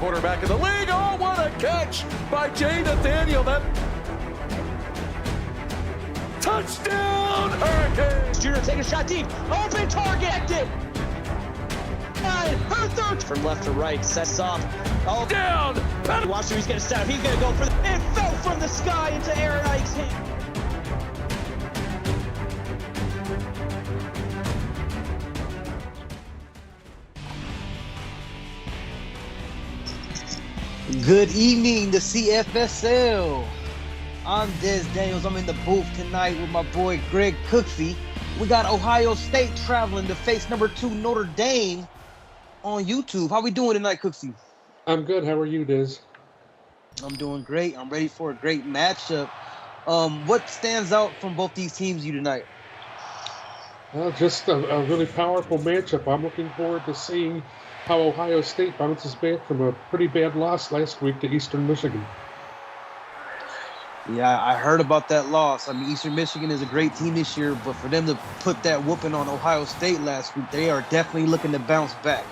quarterback in the league. Oh, what a catch by Jay Nathaniel. That touchdown, Hurricanes. Junior take a shot deep. Open target. Her third from left to right. Sets up. Oh, Down. watch him. He's going to step. He's going to go for the. It fell from the sky into Aaron Ike's hand. Good evening, the CFSL. I'm Des Daniels. I'm in the booth tonight with my boy Greg Cooksey. We got Ohio State traveling to face number 2 Notre Dame on YouTube. How we doing tonight, Cooksey? I'm good. How are you, Des? I'm doing great. I'm ready for a great matchup. What stands out from both these teams you tonight? Just a really powerful matchup. I'm looking forward to seeing how Ohio State bounces back from a pretty bad loss last week to Eastern Michigan. Yeah, I heard about that loss. I mean, Eastern Michigan is a great team this year, but for them to put that whooping on Ohio State last week, they are definitely looking to bounce back.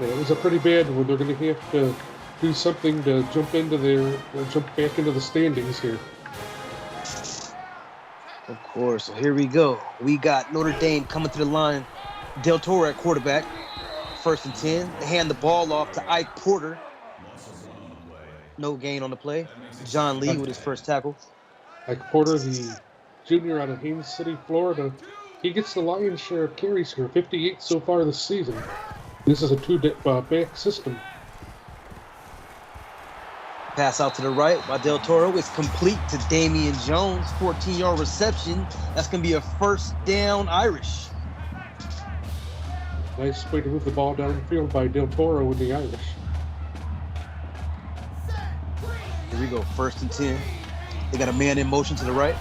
Yeah, it was a pretty bad one. They're going to have to do something to jump back into the standings here. Of course. So here we go. We got Notre Dame coming to the line. Del Toro at quarterback. 1st and 10. They hand the ball off to Ike Porter. No gain on the play. John Lee with his first tackle. Ike Porter, the junior out of Haines City, Florida, he gets the lion's share of carries here, 58 so far this season. This is a two-back system. Pass out to the right by Del Toro. It's complete to Damian Jones. 14-yard reception. That's going to be a first down Irish. Nice way to move the ball downfield by Del Toro with the Irish. Here we go, 1st and 10. They got a man in motion to the right.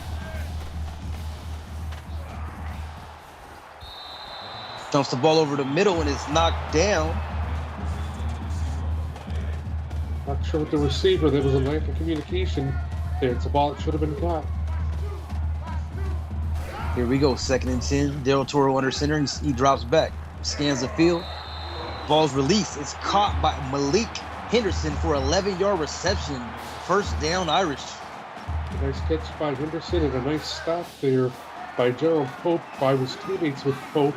Dumps the ball over the middle and it's knocked down. Not sure what the receiver, there was a lack of communication there. It's a ball that should have been caught. Here we go, 2nd and 10. Del Toro under center. He drops back, scans the field. Ball's released. It's caught by Malik Henderson for 11-yard reception. First down Irish. A nice catch by Henderson and a nice stop there by Gerald Pope. I was teammates with Pope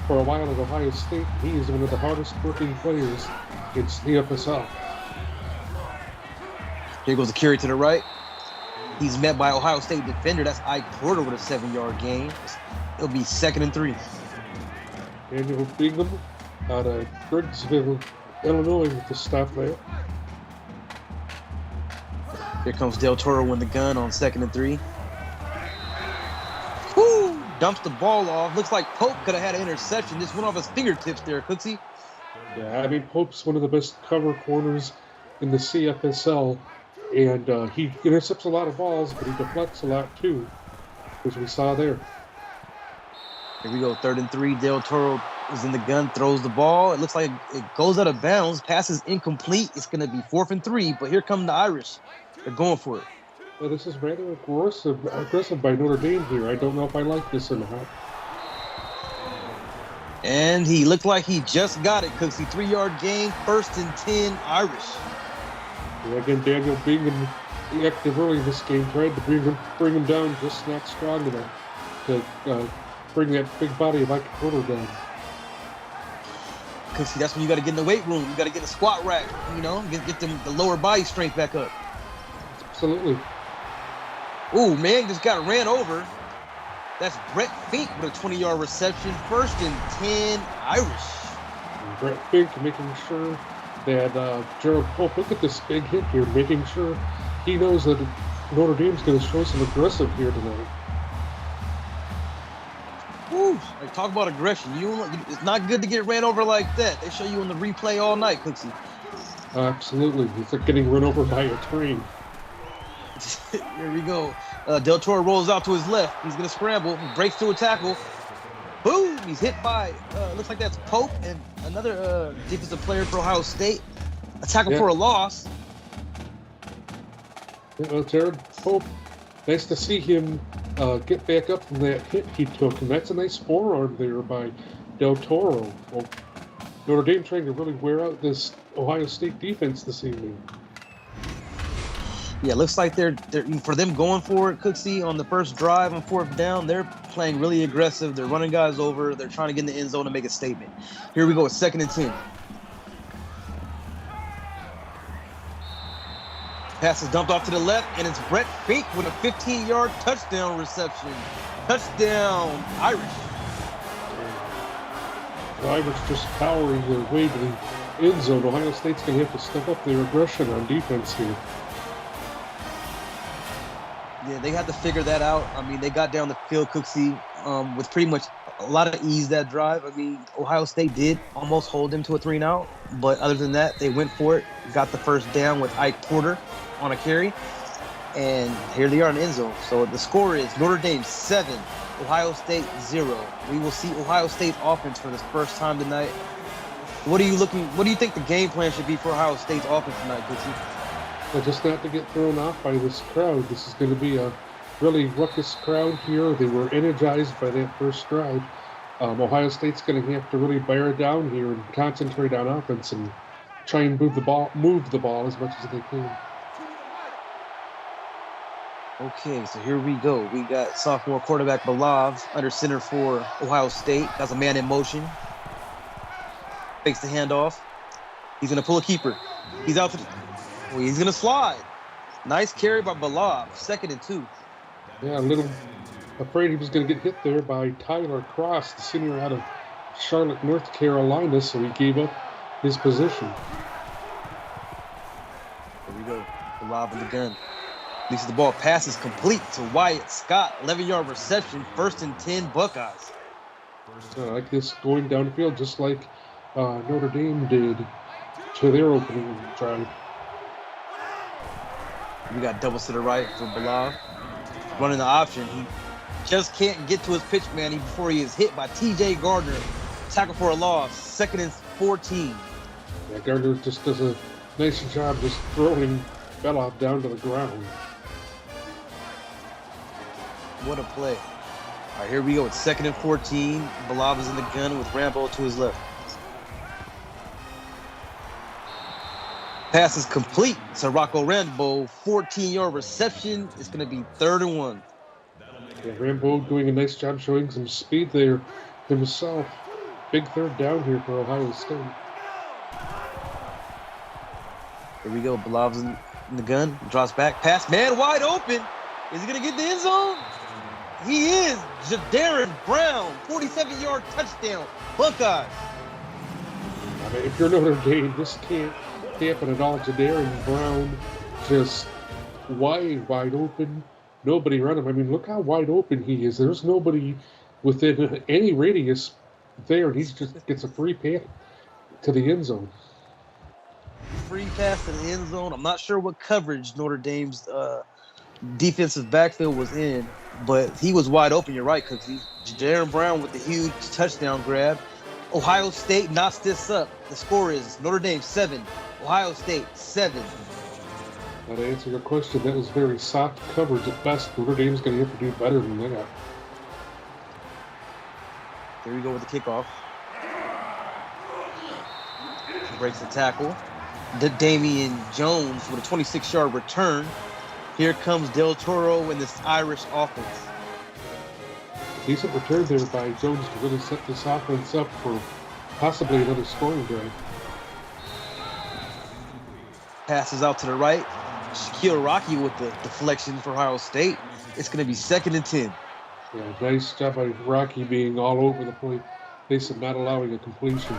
for a while at Ohio State. He is one of the hardest working players in CFSL. Here goes the carry to the right. He's met by Ohio State defender. That's Ike Porter with a 7-yard gain. It'll be 2nd and 3. Daniel Bingham out of Briggsville, Illinois with the stop there. Here comes Del Toro in the gun on 2nd and 3. Woo! Dumps the ball off. Looks like Pope could have had an interception. This went off his fingertips there, Cooksey. Yeah, I mean, Pope's one of the best cover corners in the CFSL, and he intercepts a lot of balls, but he deflects a lot too, as we saw there. Here we go, 3rd and 3. Del Toro is in the gun, throws the ball. It looks like it goes out of bounds. Pass is incomplete. It's going to be 4th and 3, but here come the Irish. They're going for it. Well, this is rather aggressive by Notre Dame here. I don't know if I like this or not. And he looked like he just got it, Cooksey. 3-yard gain, 1st and 10, Irish. Yeah, again, Daniel Bingham, he active early in this game, tried to bring him down, just not strong enough to bring that big body of Ike Porter down. Cooksey, that's when you got to get in the weight room. You got to get in the squat rack, you know, get the lower body strength back up. Absolutely. Ooh, man, just got ran over. That's Brett Fink with a 20-yard reception. 1st and 10, Irish. And Brett Fink making sure that Gerald Pope, look at this big hit here, making sure he knows that Notre Dame's going to show some aggressive here tonight. Woo, like, talk about aggression. It's not good to get ran over like that. They show you on the replay all night, Cooksey. Absolutely. It's like getting run over by a train. Here we go. Del Toro rolls out to his left. He's going to scramble. He breaks through a tackle. Boom! He's hit by, looks like that's Pope and another defensive player for Ohio State. A tackle for a loss. Jared Pope, nice to see him get back up from that hit he took. And that's a nice forearm there by Del Toro. Well, Notre Dame trying to really wear out this Ohio State defense this evening. Yeah, looks like they're for them going for it, Cooksey, on the first drive on fourth down. They're playing really aggressive. They're running guys over. They're trying to get in the end zone to make a statement. Here we go. It's 2nd and 10. Pass is dumped off to the left, and it's Brett Fink with a 15-yard touchdown reception. Touchdown, Irish. The Irish just powering their way to the end zone. Ohio State's going to have to step up their aggression on defense here. Yeah, they had to figure that out. I mean, they got down the field, Cooksey, with pretty much a lot of ease that drive. I mean, Ohio State did almost hold them to a 3-and-out, but other than that, they went for it, got the first down with Ike Porter on a carry, and here they are in the end zone. So the score is Notre Dame 7, Ohio State 0. We will see Ohio State offense for the first time tonight. What do you think the game plan should be for Ohio State's offense tonight, Cooksey? Just not to get thrown off by this crowd. This is going to be a really ruckus crowd here. They were energized by that first drive. Ohio State's going to have to really bear down here and concentrate on offense and try and move the ball as much as they can. Okay, so here we go. We got sophomore quarterback Balav under center for Ohio State. Got a man in motion. Fakes the handoff. He's going to pull a keeper. He's out to he's going to slide. Nice carry by Balav. 2nd and 2. Yeah, a little afraid he was going to get hit there by Tyler Cross, the senior out of Charlotte, North Carolina, so he gave up his position. Here we go. Balav in the gun. Releases the ball. Pass is complete to Wyatt Scott. 11-yard reception. 1st and 10 Buckeyes. I like this going downfield just like Notre Dame did to their opening drive. We got doubles to the right for Balav. Running the option. He just can't get to his pitch man before he is hit by T.J. Gardner. Tackle for a loss. 2nd and 14. Yeah, Gardner just does a nice job just throwing Balav down to the ground. What a play. All right, here we go. It's 2nd and 14. Balav is in the gun with Rambo to his left. Pass is complete to Rocco Rambo. 14-yard reception. It's going to be 3rd and 1. Yeah, Rambo doing a nice job showing some speed there himself. Big 3rd down here for Ohio State. Here we go. Balav's in the gun. Drops back. Pass. Man wide open. Is he going to get the end zone? He is. Jadaron Brown. 47-yard touchdown. Buckeyes. I mean, if you're Notre Dame, this can't happen at all. Jadaron Brown just wide open. Nobody around him. I mean, look how wide open he is. There's nobody within any radius there, and he just gets a free pass to the end zone. Free pass to the end zone. I'm not sure what coverage Notre Dame's defensive backfield was in, but he was wide open. You're right, Cooksey. Jadaron Brown with the huge touchdown grab. Ohio State knocks this up. The score is Notre Dame 7, Ohio State 7. Now, to answer your question, that was very soft coverage at best. Notre Dame's going to have to do better than that. Here we go with the kickoff. Breaks the tackle. Damian Jones with a 26-yard return. Here comes Del Toro in this Irish offense. Decent return there by Jones to really set this offense up for possibly another scoring drive. Passes out to the right. Shaquille Rocky with the deflection for Ohio State. It's going to be 2nd and 10. Yeah, nice job by Rocky being all over the place and not allowing a completion.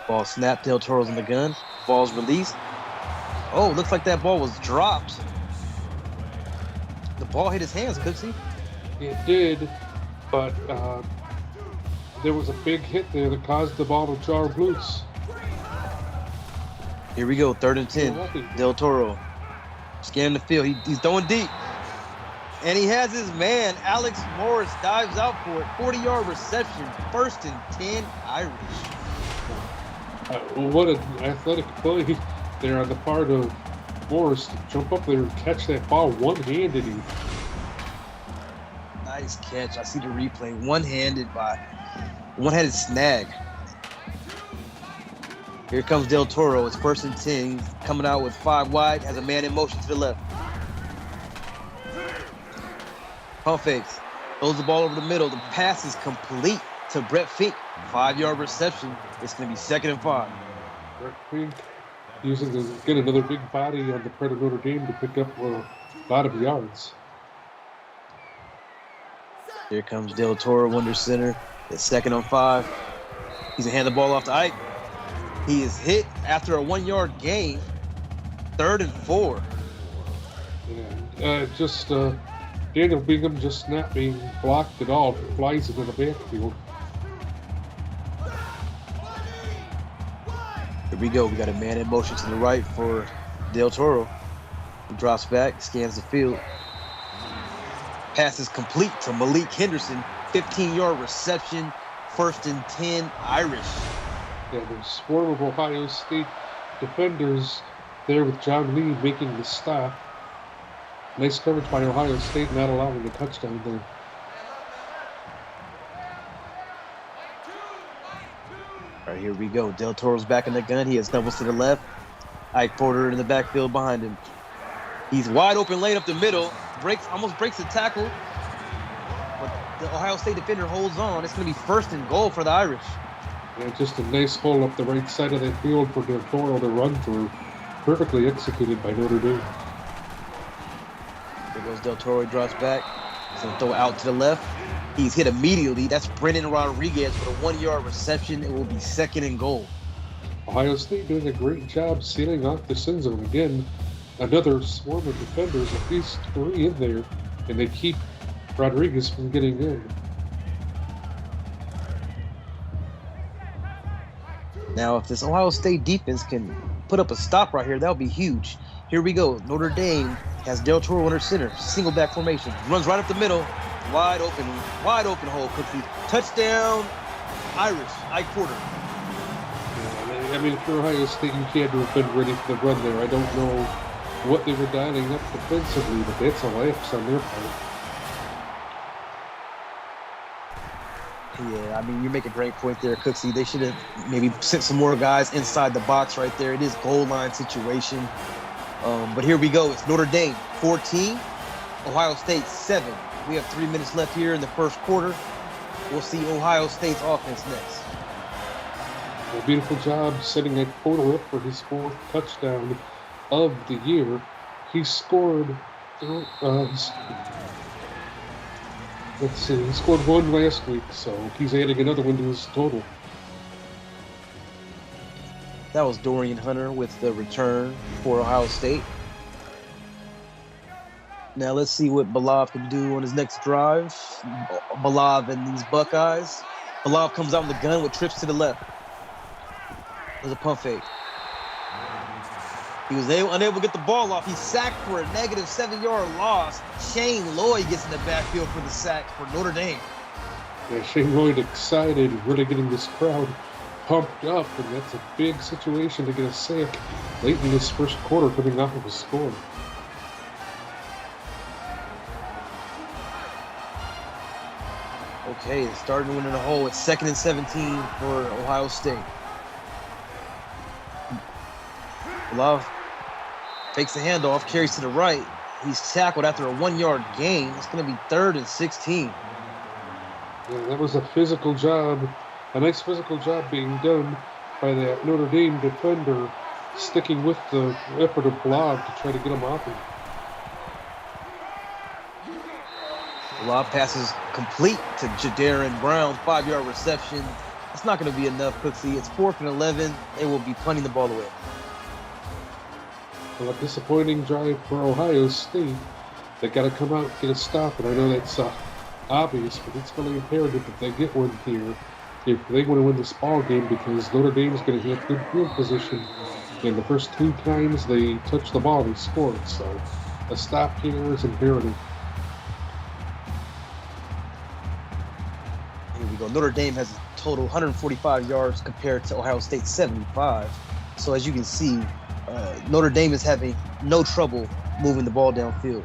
Ball snapped. Del Toro's in the gun. Ball's released. Oh, looks like that ball was dropped. The ball hit his hands, Cooksey. It did, but there was a big hit there that caused the ball to jar loose. Here we go, 3rd and 10. Del Toro scanning the field. He's throwing deep. And he has his man. Alex Morris dives out for it. 40-yard reception. 1st and 10, Irish. What an athletic play there on the part of Morris to jump up there and catch that ball one-handed. Nice catch. I see the replay. One-handed by One-handed snag. Here comes Del Toro. It's 1st and 10. He's coming out with 5 wide. Has a man in motion to the left. Pump fakes. Throws the ball over the middle. The pass is complete to Brett Fink. 5-yard reception. It's going to be 2nd and 5. Brett Fink using to get another big body on the part of Notre Dame to pick up a lot of yards. Here comes Del Toro under center. It's 2nd and 5. He's going to hand the ball off to Ike. He is hit after a 1-yard gain. 3rd and 4. Yeah, Daniel Bingham just not being blocked at all. Flies into the backfield. Here we go. We got a man in motion to the right for Del Toro. He drops back, scans the field. Pass is complete to Malik Henderson. 15-yard reception. 1st and 10, Irish. Yeah, the swarm of Ohio State defenders there with John Lee making the stop. Nice coverage by Ohio State, not allowing a touchdown there. All right, here we go. Del Toro's back in the gun. He has doubles to the left. Ike Porter in the backfield behind him. He's wide open lane up the middle. Almost breaks the tackle. But the Ohio State defender holds on. It's going to be 1st and goal for the Irish. Yeah, just a nice hole up the right side of that field for Del Toro to run through. Perfectly executed by Notre Dame. There goes Del Toro. He drops back. He's going to throw it out to the left. He's hit immediately. That's Brennan Rodriguez with a 1-yard reception. It will be 2nd and goal. Ohio State doing a great job sealing off the sin zone. Again, another swarm of defenders, at least 3 in there, and they keep Rodriguez from getting in. Now, if this Ohio State defense can put up a stop right here, that'll be huge. Here we go. Notre Dame has Del Toro under center. Single back formation. Runs right up the middle. Wide open hole, Cookie. Touchdown, Irish. Ike Porter. Yeah, I mean, if you're Ohio State, you had to have been ready for the run there. I don't know what they were dialing up defensively, but that's a lapse on their part. Yeah, I mean, you make a great point there, Cooksey. They should have maybe sent some more guys inside the box right there. It is goal line situation. But here we go. It's Notre Dame 14, Ohio State 7. We have 3 minutes left here in the 1st quarter. We'll see Ohio State's offense next. A beautiful job setting that Porter up for his 4th touchdown of the year. He scored, let's see, he scored 1 last week, so he's adding another one to his total. That was Dorian Hunter with the return for Ohio State. Now let's see what Balav can do on his next drive. Balav and these Buckeyes. Balav comes out in the gun with trips to the left. There's a pump fake. He was unable to get the ball off. He's sacked for a negative 7-yard loss. Shane Lloyd gets in the backfield for the sack for Notre Dame. Yeah, Shane Lloyd excited, really getting this crowd pumped up, and that's a big situation to get a sack late in this 1st quarter coming off of a score. Okay, it's starting to win in a hole. It's 2nd and 17 for Ohio State. Love takes the handoff, carries to the right. He's tackled after a 1-yard gain. It's going to be 3rd and 16. Yeah, that was a physical job, a nice physical job being done by that Notre Dame defender, sticking with the effort of Blob to try to get him off him. Lob passes complete to Jadarin Brown, 5-yard reception. It's not going to be enough, Cooksey. It's 4th and 11. They will be punting the ball away. Well, a disappointing drive for Ohio State. They got to come out and get a stop, and I know that's obvious, but it's really imperative that they get one here if they want to win this ball game, because Notre Dame is going to have good field position. And the first 2 times they touch the ball, they scored. So a stop here is imperative. Here we go. Notre Dame has a total 145 yards compared to Ohio State's 75. So as you can see, Notre Dame is having no trouble moving the ball downfield.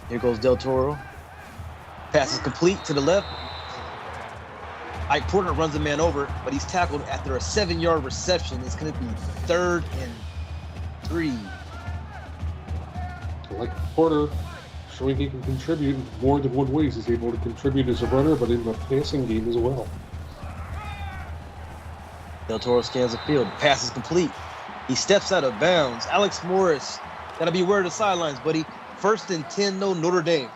Here goes Del Toro. Pass is complete to the left. Ike Porter runs a man over, but he's tackled after a 7-yard reception. It's going to be 3rd and 3. Like Porter, showing he can contribute in more than one ways. He's able to contribute as a runner, but in the passing game as well. Del Toro scans the field. Pass is complete. He steps out of bounds. Alex Morris, gotta be aware of the sidelines, buddy. 1st and 10, no Notre Dame.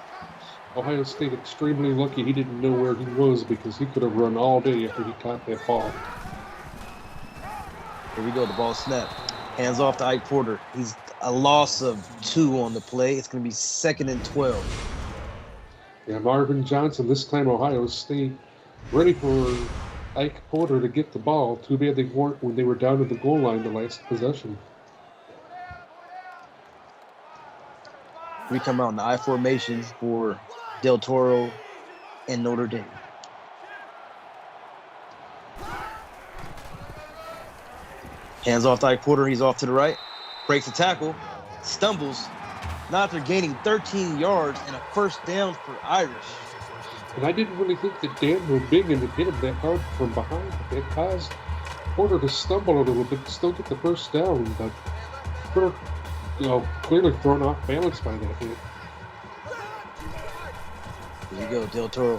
Ohio State extremely lucky he didn't know where he was because he could have run all day after he caught that ball. Here we go, the ball snap. Hands off to Ike Porter. He's a loss of 2 on the play. It's going to be 2nd and 12. Yeah, Marvin Johnson, this time Ohio State, ready for Ike Porter to get the ball. Too bad they weren't when they were down at the goal line the last possession. We come out in the I formation for Del Toro and Notre Dame. Hands off to Ike Porter. He's off to the right. Breaks the tackle. Stumbles. NOTRE gaining 13 yards and a 1st down for Irish. And I didn't really think that Dan was big and to hit him that hard from behind. That caused Porter to stumble a little bit, still get the 1st down. But Porter, clearly thrown off balance by that hit. Here you go, Del Toro.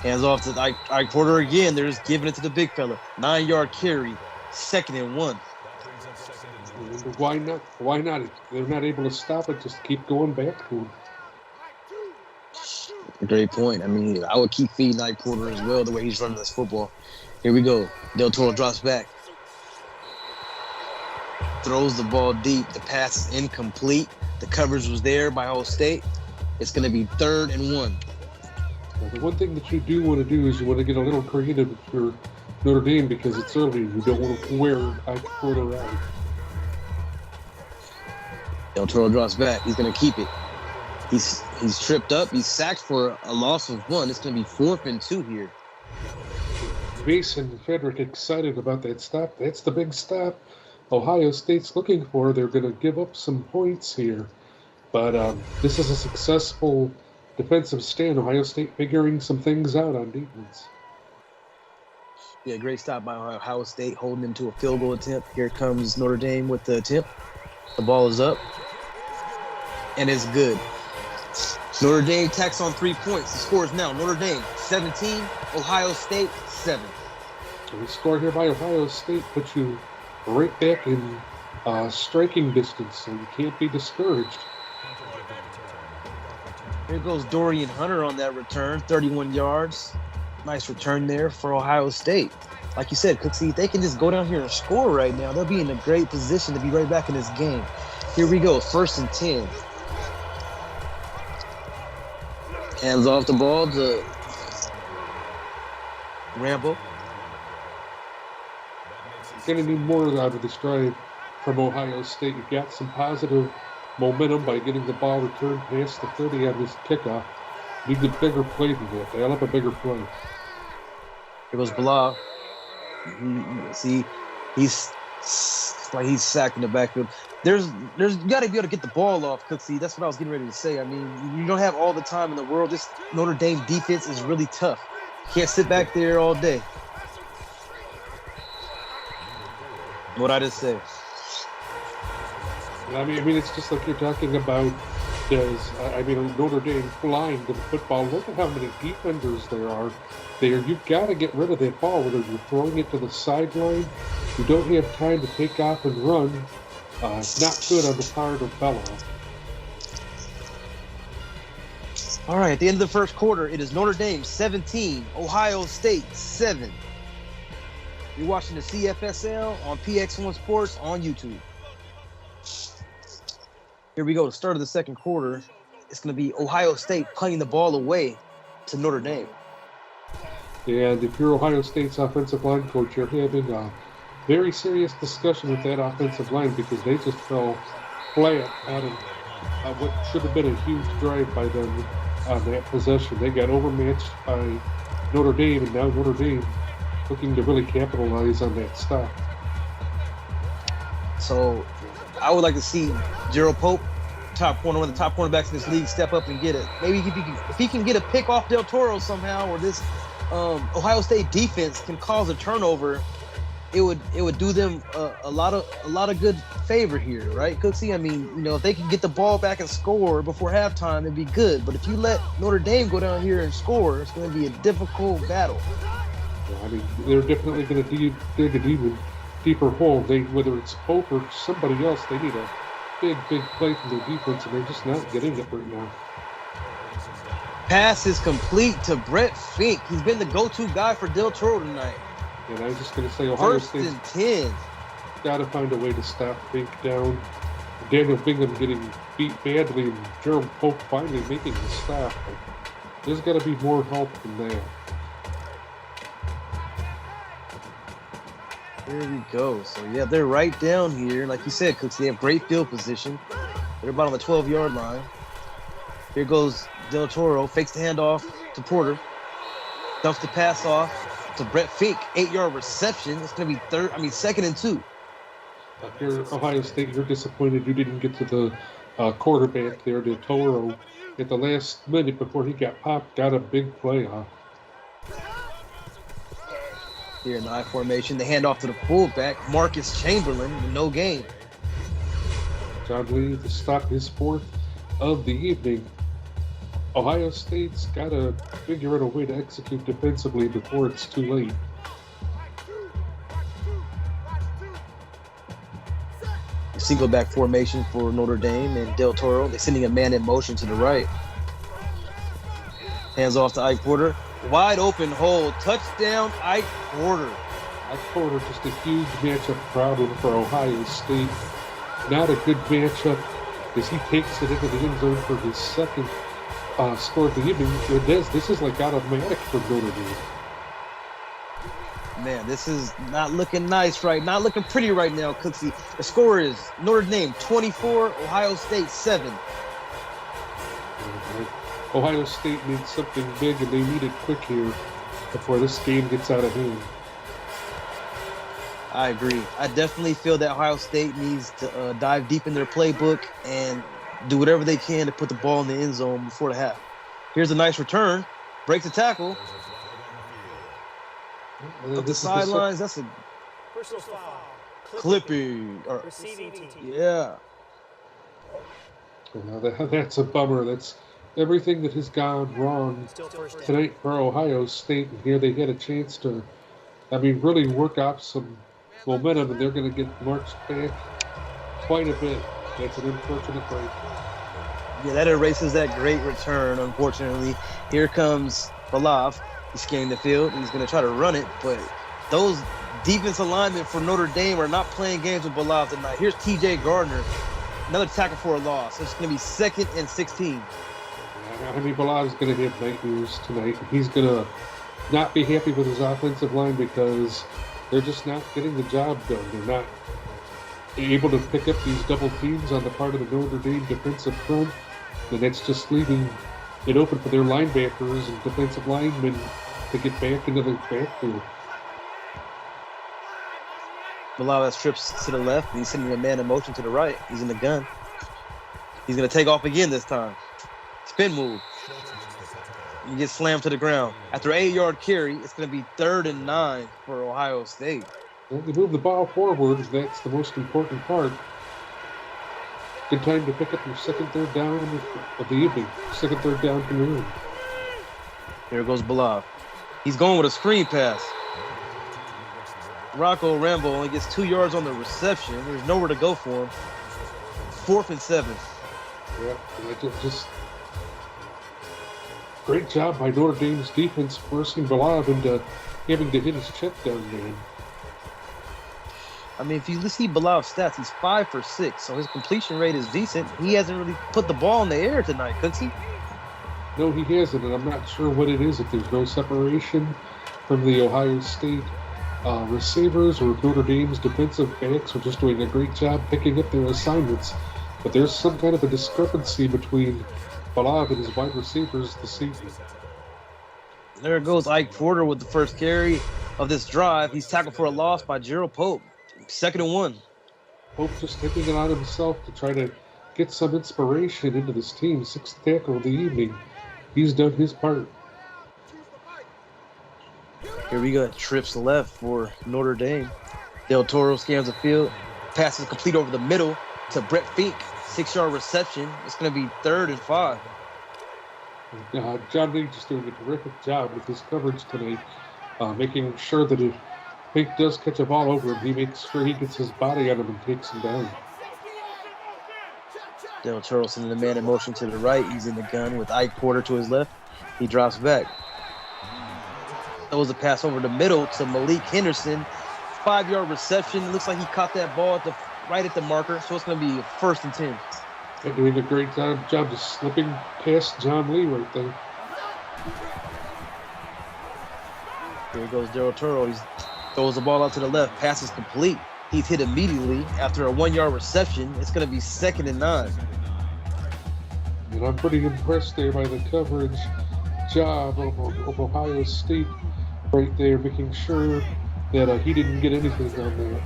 Hands off to Ike Porter again. They're just giving it to the big fella. 9-yard carry. 2nd and 1. Why not? Why not? If they're not able to stop it, just keep going back to him. Great point. I mean, I would keep feeding Ike Porter as well, the way he's running this football. Here we go. Del Toro drops back. Throws the ball deep. The pass is incomplete. The coverage was there by Ohio State. It's going to be 3rd and 1. Now, the one thing that you do want to do is you want to get a little creative for Notre Dame because it's early. You don't want to wear Ike Porter out. Del Toro drops back. He's going to keep it. He's tripped up. He's sacked for a loss of 1. It's going to be 4th and 2 here. Mason and Frederick excited about that stop. That's the big stop Ohio State's looking for. They're going to give up some points here. But this is a successful defensive stand. Ohio State figuring some things out on defense. Yeah, great stop by Ohio State, holding them to a field goal attempt. Here comes Notre Dame with the attempt. The ball is up. And it's good. Notre Dame tacks on 3 points. The score is now Notre Dame 17, Ohio State 7. And the score here by Ohio State puts you right back in striking distance, so you can't be discouraged. Here goes Dorian Hunter on that return, 31 yards. Nice return there for Ohio State. Like you said, Cooksey, if they can just go down here and score right now, they'll be in a great position to be right back in this game. Here we go, 1st and 10. Hands off the ball to Rambo. You're going to need more out of this drive from Ohio State. You got some positive momentum by getting the ball returned past the 30 on this kickoff. Need a bigger play than that. They'll have a bigger play. Here goes Blah. See, he's sacked in the backfield. There's you got to be able to get the ball off, Cooksey. That's what I was getting ready to say. I mean, you don't have all the time in the world. This Notre Dame defense is really tough. Can't sit back there all day. What I just say. I mean, it's just like you're talking about. Notre Dame flying to the football. Look at how many defenders there are there. You've got to get rid of that ball, whether you're throwing it to the sideline. You don't have time to take off and run. Not good on the part of Bella. All right, at the end of the first quarter, it is Notre Dame 17, Ohio State 7. You're watching the CFSL on PX1 Sports on YouTube. Here we go, the start of the second quarter. It's going to be Ohio State putting the ball away to Notre Dame. And if you're Ohio State's offensive line coach, you're having a very serious discussion with that offensive line because they just fell flat out of what should have been a huge drive by them on that possession. They got overmatched by Notre Dame, and now Notre Dame looking to really capitalize on that stop. So I would like to see Gerald Pope top corner, one of the top cornerbacks in this league, step up and get it. Maybe if he can get a pick off Del Toro somehow, or this Ohio State defense can cause a turnover, it would do them a lot of good favor here, right, Cooksey? I mean, you know, if they can get the ball back and score before halftime, it'd be good. But if you let Notre Dame go down here and score, it's going to be a difficult battle. Yeah, I mean, they're definitely going to dig an even deeper hole. Whether it's Pope or somebody else, they need a big play from their defense, and they're just not getting it right now. Pass is complete to Brett Fink. He's been the go-to guy for Del Toro tonight. And I was just going to say, Ohio First and 10. Got to find a way to stop Fink down. Daniel Bingham getting beat badly, and Jerome Pope finally making the stop. But there's got to be more help than that. There we go. So, yeah, they're right down here. Like you said, Cooks, they have great field position. They're about on the 12-yard line. Here goes Del Toro. Fakes the handoff to Porter. Dumps the pass off to Brett Fink. 8-yard reception. It's going to be second and 2. Here, Ohio State, you're disappointed you didn't get to the quarterback there, Del Toro, at the last minute before he got popped. Got a big play, huh? Here in the I formation, the handoff to the fullback, Marcus Chamberlain, no gain. John Lee to stop his 4th of the evening. Ohio State's got to figure out a way to execute defensively before it's too late. Single back formation for Notre Dame and Del Toro. They're sending a man in motion to the right. Hands off to Ike Porter. Wide open hole. Touchdown, Ike Porter. Ike Porter, just a huge matchup problem for Ohio State. Not a good matchup as he takes it into the end zone for his second score of the evening. This is like automatic for Notre Dame. Man, this is not looking nice, right? Not looking pretty right now, Cooksey. The score is Notre Dame 24, Ohio State 7. Ohio State needs something big, and they need it quick here before this game gets out of hand. I agree. I definitely feel that Ohio State needs to dive deep in their playbook and do whatever they can to put the ball in the end zone before the half. Here's a nice return. Breaks the tackle. Up the sidelines. That's a clipping. Yeah. Well, that's a bummer. That's everything that has gone wrong tonight for Ohio State. And here they had a chance to, really work off some momentum, and they're going to get marched back quite a bit. That's an unfortunate break. Yeah, that erases that great return, unfortunately. Here comes Balav. He's scanning the field, and he's going to try to run it, but those defensive linemen for Notre Dame are not playing games with Balav tonight. Here's T.J. Gardner, another tackle for a loss. It's going to be 2nd and 16. Balav's going to have nightmares tonight. He's going to not be happy with his offensive line because they're just not getting the job done. They're not able to pick up these double teams on the part of the Notre Dame defensive front, and that's just leaving it open for their linebackers and defensive linemen to get back into the backfield. Balav has trips to the left, and he's sending a man in motion to the right. He's in the gun. He's going to take off again this time. Spin move. He gets slammed to the ground. After an 8-yard carry, it's going to be 3rd and 9 for Ohio State. Well, they move the ball forward. That's the most important part. Good time to pick up your 2nd, 3rd down of the evening. 2nd, 3rd down from your own. There goes Balav. He's going with a screen pass. Rocco Rambo only gets 2 yards on the reception. There's nowhere to go for him. 4th and 7. Yeah, just great job by Notre Dame's defense forcing Balav into having to hit his check down, man. I mean, if you see Balav's stats, he's 5 for 6, so his completion rate is decent. He hasn't really put the ball in the air tonight, Cooksey. No, he hasn't, and I'm not sure what it is. If there's no separation from the Ohio State receivers or Notre Dame's defensive backs are just doing a great job picking up their assignments. But there's some kind of a discrepancy between Balav and his wide receivers this evening. There goes Ike Porter with the first carry of this drive. He's tackled for a loss by Gerald Pope. 2nd and 1. Pope just taking it on himself to try to get some inspiration into this team. 6th tackle of the evening. He's done his part. Here we go. Trips left for Notre Dame. Del Toro scans the field. Passes complete over the middle to Brett Fink. 6-yard reception. It's going to be 3rd and 5. John Lee just doing a terrific job with his coverage tonight, making sure that if Fink does catch a ball over him, he makes sure he gets his body on him and takes him down. Del Toro sending the man in motion to the right. He's in the gun with Ike Porter to his left. He drops back. Throws a pass over the middle to Malik Henderson. 5-yard reception. It looks like he caught that ball right at the marker, so it's going to be 1st and 10. They're doing a great job just slipping past John Lee right there. Here goes Del Toro. He throws the ball out to the left. Pass is complete. He's hit immediately after a 1-yard reception. It's going to be 2nd and 9. And I'm pretty impressed there by the coverage job of Ohio State right there, making sure that he didn't get anything down there.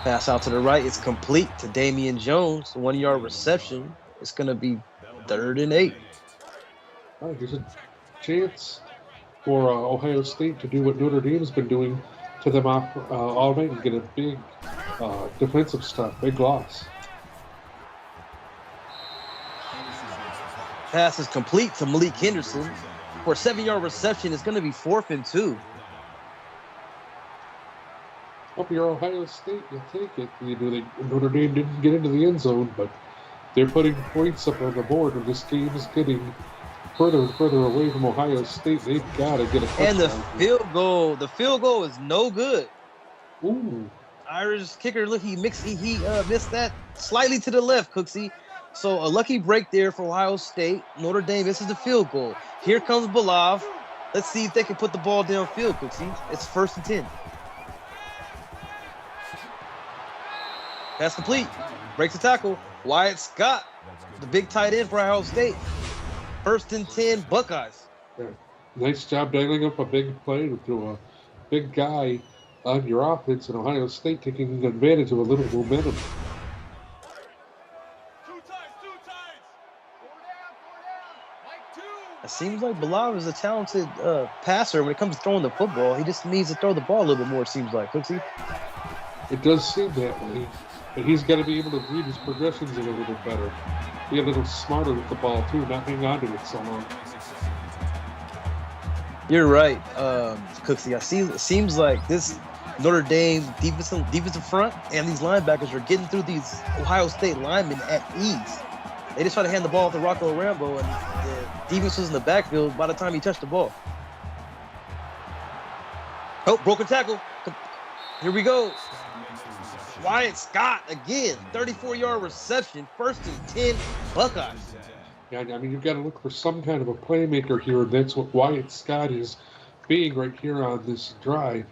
Pass out to the right. It's complete to Damian Jones. 1-yard reception. It's going to be 3rd and 8. All right, there's a chance for Ohio State to do what Notre Dame's been doing to them all night and get a big defensive stop, big loss. Pass is complete to Malik Henderson. For a 7-yard reception, it's going to be 4th and 2. Well, if you're Ohio State, you'll take it. Notre Dame didn't get into the end zone, but they're putting points up on the board, and this game is getting further and further away from Ohio State. They've got to get a touchdown. And the field goal is no good. Ooh. Irish kicker, look, he missed that slightly to the left, Cooksey. So a lucky break there for Ohio State. Notre Dame misses the field goal. Here comes Balav. Let's see if they can put the ball downfield, Cooksey. It's 1st and 10. Pass complete. Breaks the tackle. Wyatt Scott, the big tight end for Ohio State. 1st and 10, Buckeyes. Yeah. Nice job dialing up a big play to a big guy on your offense, and Ohio State taking advantage of a little momentum. It seems like Balav is a talented passer when it comes to throwing the football. He just needs to throw the ball a little bit more, it seems like. Cooksey? It does seem that way, but he's got to be able to read his progressions a little bit better. Be a little smarter with the ball, too, not hang on to it so long. You're right, Cooksey. It seems like this Notre Dame defensive front and these linebackers are getting through these Ohio State linemen at ease. They just try to hand the ball to Rocco Rambo, and the defense was in the backfield by the time he touched the ball. Oh, broken tackle. Here we go. Wyatt Scott again, 34-yard reception, 1st and 10, Buckeyes. Yeah, I mean, you've got to look for some kind of a playmaker here, and that's what Wyatt Scott is being right here on this drive.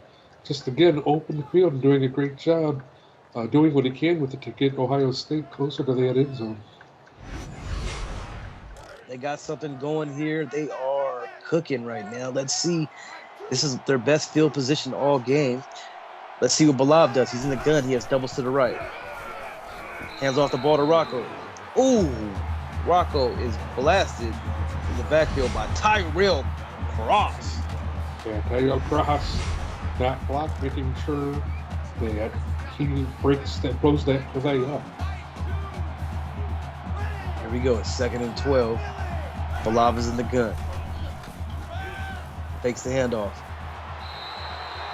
Just, again, open the field and doing a great job doing what he can with it to get Ohio State closer to that end zone. They got something going here. They are cooking right now. Let's see. This is their best field position all game. Let's see what Balav does. He's in the gun. He has doubles to the right. Hands off the ball to Rocco. Ooh, Rocco is blasted in the backfield by Tyrell Cross. Yeah, Tyrell Cross, that block, making sure that he blows that play up. Here we go. It's 2nd and 12. Balav is in the gun. Takes the handoff.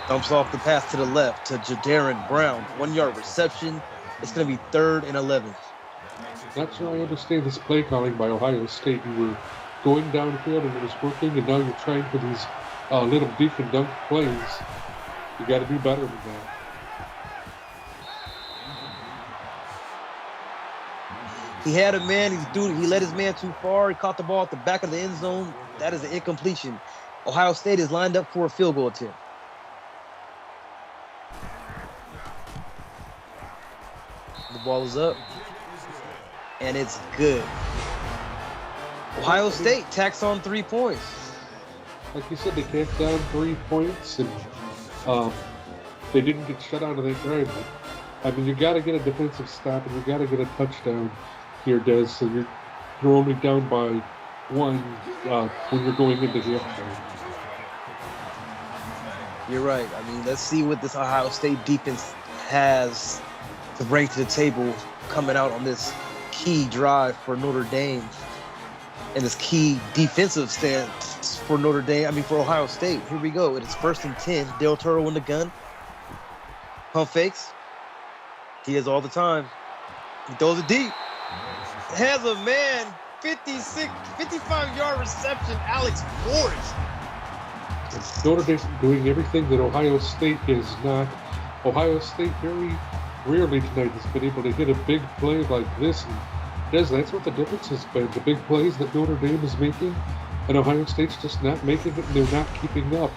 Dumps off the pass to the left to Jadaron Brown. 1-yard reception. It's going to be 3rd and 11. Not sure I understand this play calling by Ohio State. You were going downfield and it was working, and now you're trying for these little dink and dunk plays. You got to do better than that. He had a man. He led his man too far. He caught the ball at the back of the end zone. That is an incompletion. Ohio State is lined up for a field goal attempt. The ball is up, and it's good. Ohio State tacks on 3 points. Like you said, they tacked down 3 points, and they didn't get shut out of that drive. I mean, you got to get a defensive stop and you got to get a touchdown here, Des. So you're only down by 1 when you're going into halftime. You're right. I mean, let's see what this Ohio State defense has to bring to the table coming out on this key drive for Notre Dame and this key defensive stance for Notre Dame. I mean, for Ohio State. Here we go. It is 1st and 10. Del Toro in the gun. Pump fakes. He has all the time. He throws it deep. Has a man. 55-yard reception. Alex Morris. Notre Dame's doing everything that Ohio State is not. Ohio State very rarely tonight has been able to hit a big play like this. And that's what the difference has been. The big plays that Notre Dame is making, and Ohio State's just not making it, and they're not keeping up.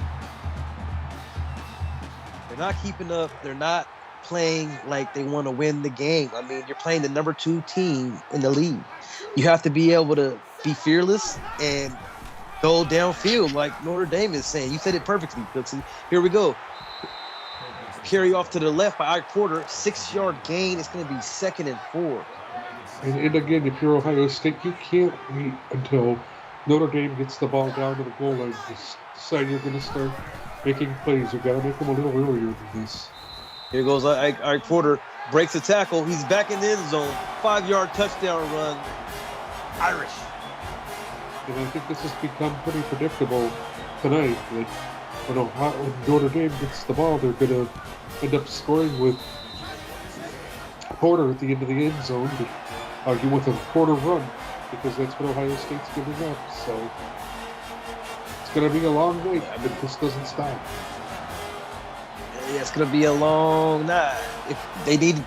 They're not keeping up. They're not playing like they want to win the game. I mean, you're playing the number 2 team in the league. You have to be able to be fearless and go downfield like Notre Dame is saying. You said it perfectly, Cooksey. Here we go. Carry off to the left by Ike Porter. 6-yard gain. It's going to be 2nd and 4. And again, if you're Ohio State, you can't wait until Notre Dame gets the ball down to the goal line to decide you're going to start making plays. You've got to make them a little earlier than this. Here goes Ike Porter. Breaks the tackle. He's back in the end zone. 5-yard touchdown run. Irish. And I think this has become pretty predictable tonight. That when Notre Dame gets the ball, they're going to end up scoring with Porter at the end of the end zone, with a Porter run, because that's what Ohio State's giving up. So it's going to be a long night if this doesn't stop. Yeah, it's going to be a long night.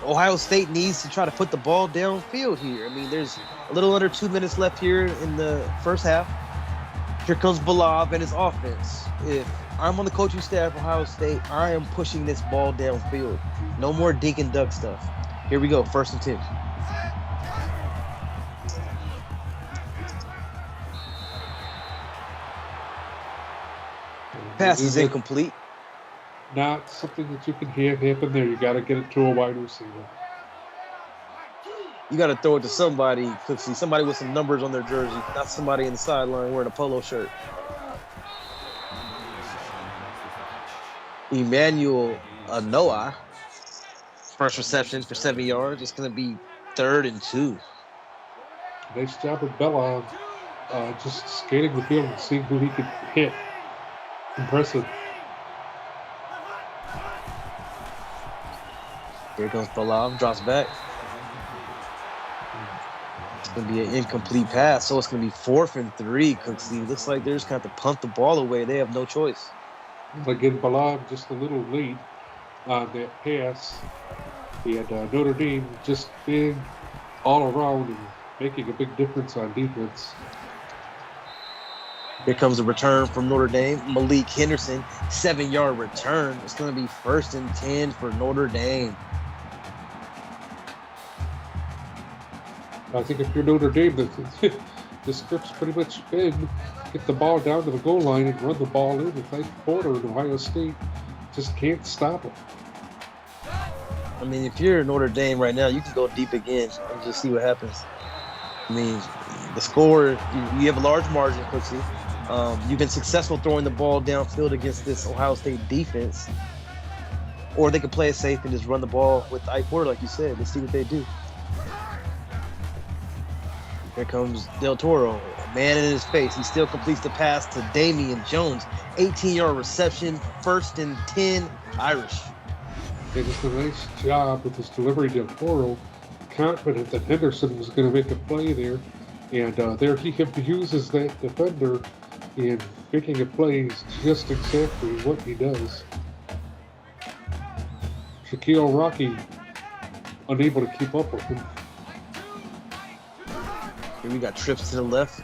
Ohio State needs to try to put the ball downfield here. I mean, there's a little under 2 minutes left here in the first half. Here comes Balab and his offense. If I'm on the coaching staff of Ohio State, I am pushing this ball downfield. No more dink and duck stuff. Here we go, 1st and 10. Pass is incomplete. Not something that you can have happen there. You got to get it to a wide receiver. You got to throw it to somebody, Cooksey. Somebody with some numbers on their jersey, not somebody in the sideline wearing a polo shirt. Emmanuel Noah. First reception for 7 yards. It's going to be 3rd and 2. Nice job of Bella just skating the field and seeing who he could hit. Impressive. Here goes Balab, drops back. It's going to be an incomplete pass, so it's going to be 4th and 3, Cooksey. Looks like they're just going to have to punt the ball away. They have no choice. Again, Balab just a little late on that pass. And Notre Dame just big all around and making a big difference on defense. Here comes a return from Notre Dame. Malik Henderson, 7-yard return. It's going to be 1st and 10 for Notre Dame. I think if you're Notre Dame, the script's pretty much been get the ball down to the goal line and run the ball in. If Ike Porter and Ohio State just can't stop it. I mean, if you're Notre Dame right now, you can go deep again and just see what happens. I mean, the score, you have a large margin, Cooksey. You've been successful throwing the ball downfield against this Ohio State defense. Or they could play it safe and just run the ball with Ike Porter, like you said. Let's see what they do. Here comes Del Toro, man in his face. He still completes the pass to Damian Jones. 18-yard reception, 1st and 10, Irish. It was a nice job with his delivery. Del Toro, confident that Henderson was going to make a play there. And there he uses that defender, and making a play is just exactly what he does. Shaquille Rocky unable to keep up with him. Here we got trips to the left.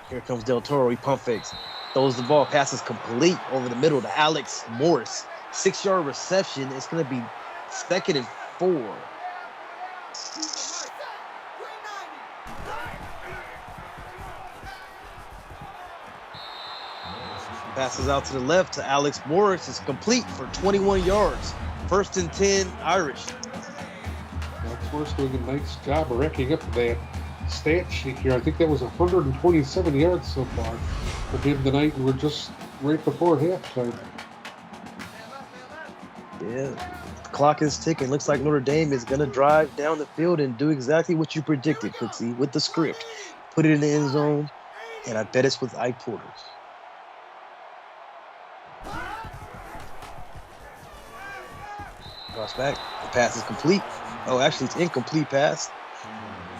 Here comes Del Toro. He pump fakes. Throws the ball. Passes complete over the middle to Alex Morris. 6-yard reception. It's going to be 2nd and 4. Passes out to the left to Alex Morris. It's complete for 21 yards. First and 10, Irish. Force doing a nice job of racking up that stat sheet here. I think that was 127 yards so far for him tonight. We're just right before halftime. Yeah, the clock is ticking. Looks like Notre Dame is going to drive down the field and do exactly what you predicted, Cooksey, with the script. Put it in the end zone, and I bet it's with Ike Porter. Cross back. The pass is complete. Oh, actually, it's incomplete pass.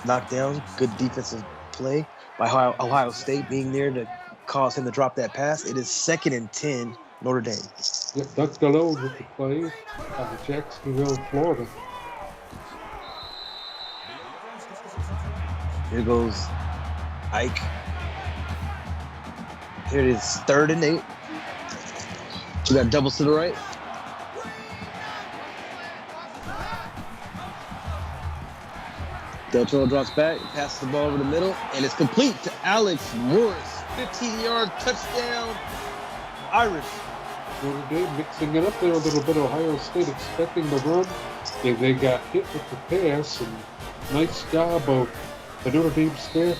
Knocked down. Good defensive play by Ohio State being there to cause him to drop that pass. It is 2nd and 10, Notre Dame. Yep, Doug Galone with the play out of Jacksonville, Florida. Here goes Ike. Here it is, 3rd and 8. We got doubles to the right. Del Toro drops back, passes the ball over the middle, and it's complete to Alex Morris. 15-yard touchdown, Irish. Notre Dame mixing it up there a little bit. Ohio State expecting the run. They got hit with the pass, and nice job of the Notre Dame staff,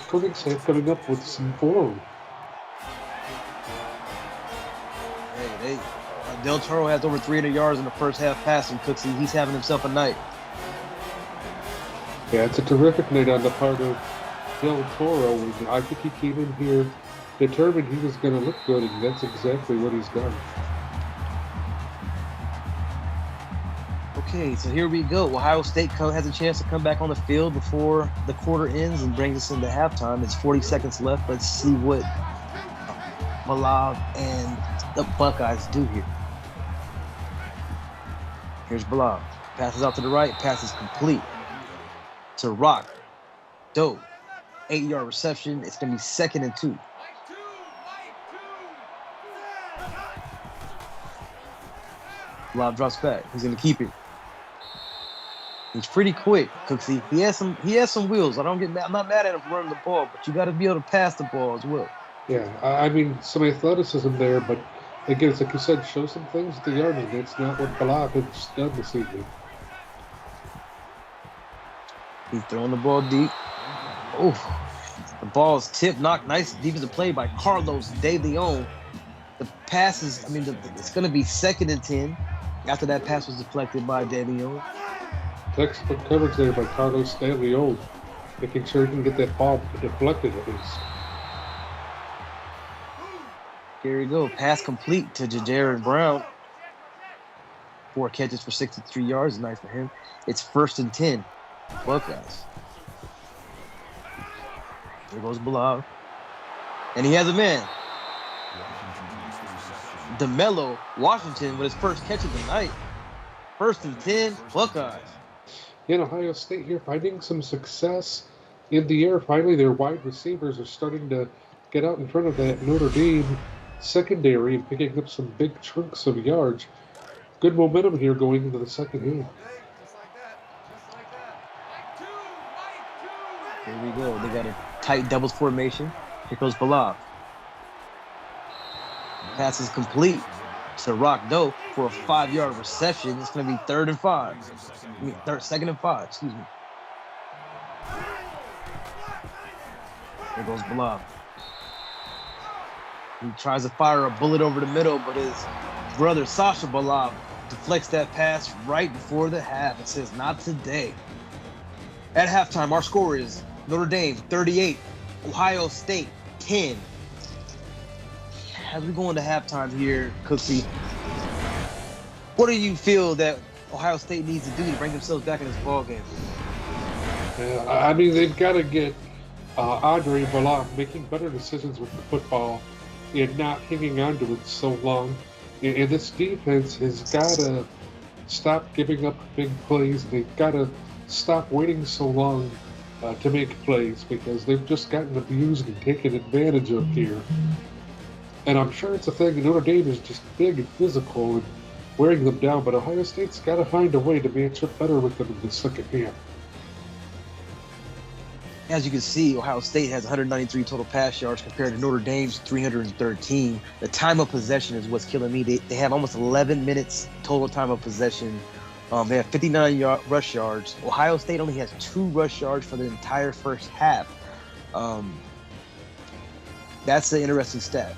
coaching staff, coming up with some form. Hey, Del Toro has over 300 yards in the first half passing, Cooksey. He's having himself a night. Yeah, it's a terrific night on the part of Del Toro. And I think he came in here determined he was going to look good, and that's exactly what he's done. Okay, so here we go. Ohio State has a chance to come back on the field before the quarter ends and brings us into halftime. It's 40 seconds left. Let's see what Malav and the Buckeyes do here. Here's Malav. Passes out to the right. Pass is complete to Rock. Dope. 8-yard reception. It's going to be 2nd and 2. Malav drops back. He's going to keep it. He's pretty quick, Cooksey. He has some wheels. I'm not mad at him for running the ball, but you got to be able to pass the ball as well. Yeah, I mean, some athleticism there, but again, it's like you said, show some things at the yard, and that's not what Malav has done this evening. He's throwing the ball deep. Oh, the ball is tipped, knocked. Nice defensive play by Carlos De Leon. The pass is, it's going to be 2nd and 10 after that pass was deflected by De Leon. Textbook coverage there by Carlos De Leon, making sure he can get that ball deflected at least. Here we go. Pass complete to Jajaron Brown. 4 catches for 63 yards. Nice for him. It's 1st and 10. Buckeyes. There goes Bilal. And he has a man. DeMello Washington with his first catch of the night. 1st and 10. Buckeyes. In Ohio State here, finding some success in the air. Finally, their wide receivers are starting to get out in front of that Notre Dame secondary and picking up some big chunks of yards. Good momentum here going into the second half. Here we go. They got a tight doubles formation. Here goes Bilal. Pass is complete to Rock Doe for a 5-yard reception. It's going to be 3rd and 5. 2nd and 5, excuse me. There goes Bilal. He tries to fire a bullet over the middle, but his brother, Sasha Bilal, deflects that pass right before the half. It says, not today. At halftime, our score is Notre Dame 38, Ohio State 10. As we go into halftime here, Cooksey, what do you feel that Ohio State needs to do to bring themselves back in this ball game? I mean, they've got to get Andre Bilal making better decisions with the football and not hanging on to it so long. And this defense has got to stop giving up big plays. They've got to stop waiting so long to make plays because they've just gotten abused and taken advantage of here. And I'm sure it's a thing. Notre Dame is just big and physical and wearing them down, but Ohio State's got to find a way to match up better with them in the second half. As you can see, Ohio State has 193 total pass yards compared to Notre Dame's 313. The time of possession is what's killing me. They have almost 11 minutes total time of possession. They have 59 rush yards. Ohio State only has 2 rush yards for the entire first half. That's an interesting stat.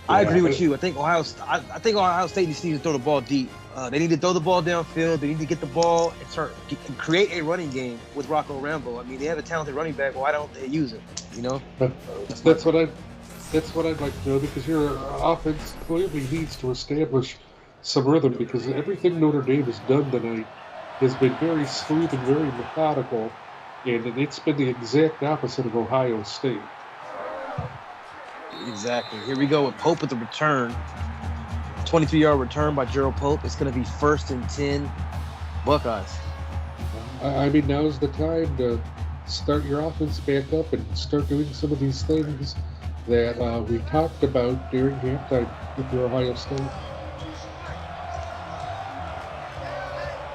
Yeah, I agree with you. I think Ohio State needs to throw the ball deep. They need to throw the ball downfield. They need to get the ball and create a running game with Rocco Rambo. I mean, they have a talented running back. Why don't they use it? You know, that's what I'd like to know, because your offense clearly needs to establish some rhythm, because everything Notre Dame has done tonight has been very smooth and very methodical, and it's been the exact opposite of Ohio State. Exactly. Here we go with Pope with the return. 23-yard return by Gerald Pope. It's going to be 1st and 10 Buckeyes. I mean, now's the time to start your offense back up and start doing some of these things that we talked about during halftime with Ohio State.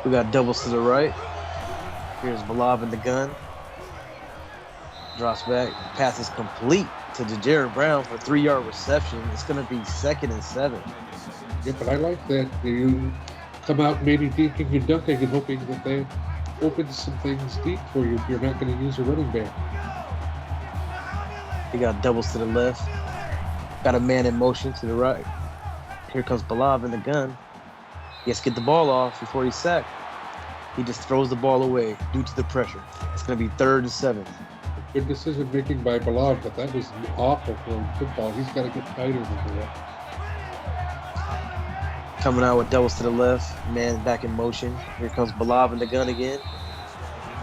We got doubles to the right. Here's Balav in the gun. Drops back. Pass is complete to Jared Brown for a 3-yard reception. It's going to be 2nd and 7. Yeah, but I like that. You come out maybe dinking and dunking and hoping that they opens some things deep for you if you're not going to use a running back. He got doubles to the left. Got a man in motion to the right. Here comes Balav in the gun. He has to get the ball off before he's sacked. He just throws the ball away due to the pressure. It's going to be 3rd and 7. Good decision making by Balav, but that was awful for football. He's got to get tighter than that. Coming out with doubles to the left, man back in motion. Here comes Balav in the gun again.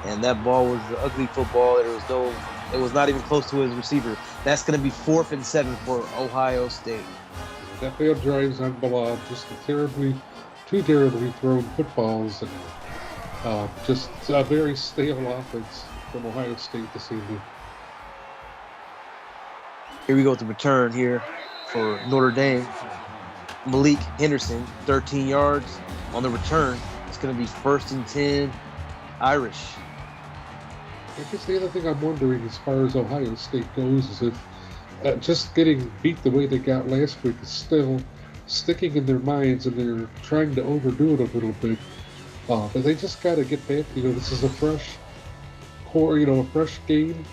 And that ball was the ugly football. It was not even close to his receiver. That's going to be 4th and 7 for Ohio State. That failed drives on Balav, just two terribly thrown footballs, and just a very stale offense from Ohio State this evening. Here we go with the return here for Notre Dame. Malik Henderson, 13 yards on the return. It's going to be 1st and 10 Irish. I guess the other thing I'm wondering as far as Ohio State goes is if just getting beat the way they got last week is still sticking in their minds, and they're trying to overdo it a little bit. But they just got to get back. This is a fresh game.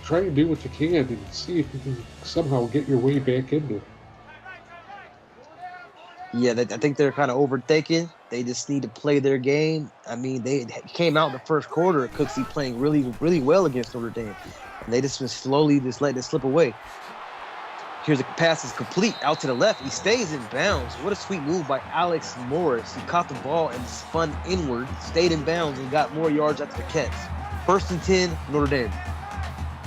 Try and do what you can and see if you can somehow get your way back into it. Yeah, I think they're kind of overthinking. They just need to play their game. I mean, they came out in the first quarter, Cooksey playing really, really well against Notre Dame. And they just been slowly just letting it slip away. Here's a pass is complete out to the left. He stays in bounds. What a sweet move by Alex Morris. He caught the ball and spun inward, stayed in bounds, and got more yards after the catch. 1st and 10, Notre Dame.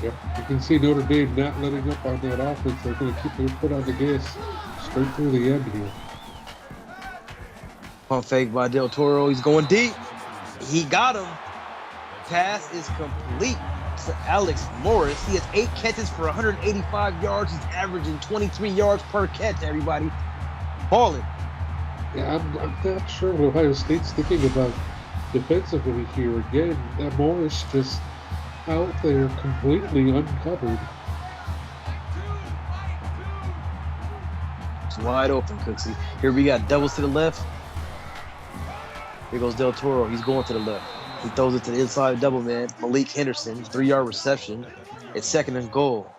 Yep, you can see Notre Dame not letting up on that offense. They're going to keep their foot on the gas straight through the end here. Pump fake by Del Toro. He's going deep. He got him. Pass is complete to Alex Morris. He has 8 catches for 185 yards. He's averaging 23 yards per catch, everybody. Balling. Yeah, I'm not sure what Ohio State's thinking about defensively here. Again, that Morris just out there completely uncovered. It's wide open, Cooksey. Here we got doubles to the left. Here goes Del Toro. He's going to the left. He throws it to the inside double man. Malik Henderson, 3-yard reception. It's 2nd and goal.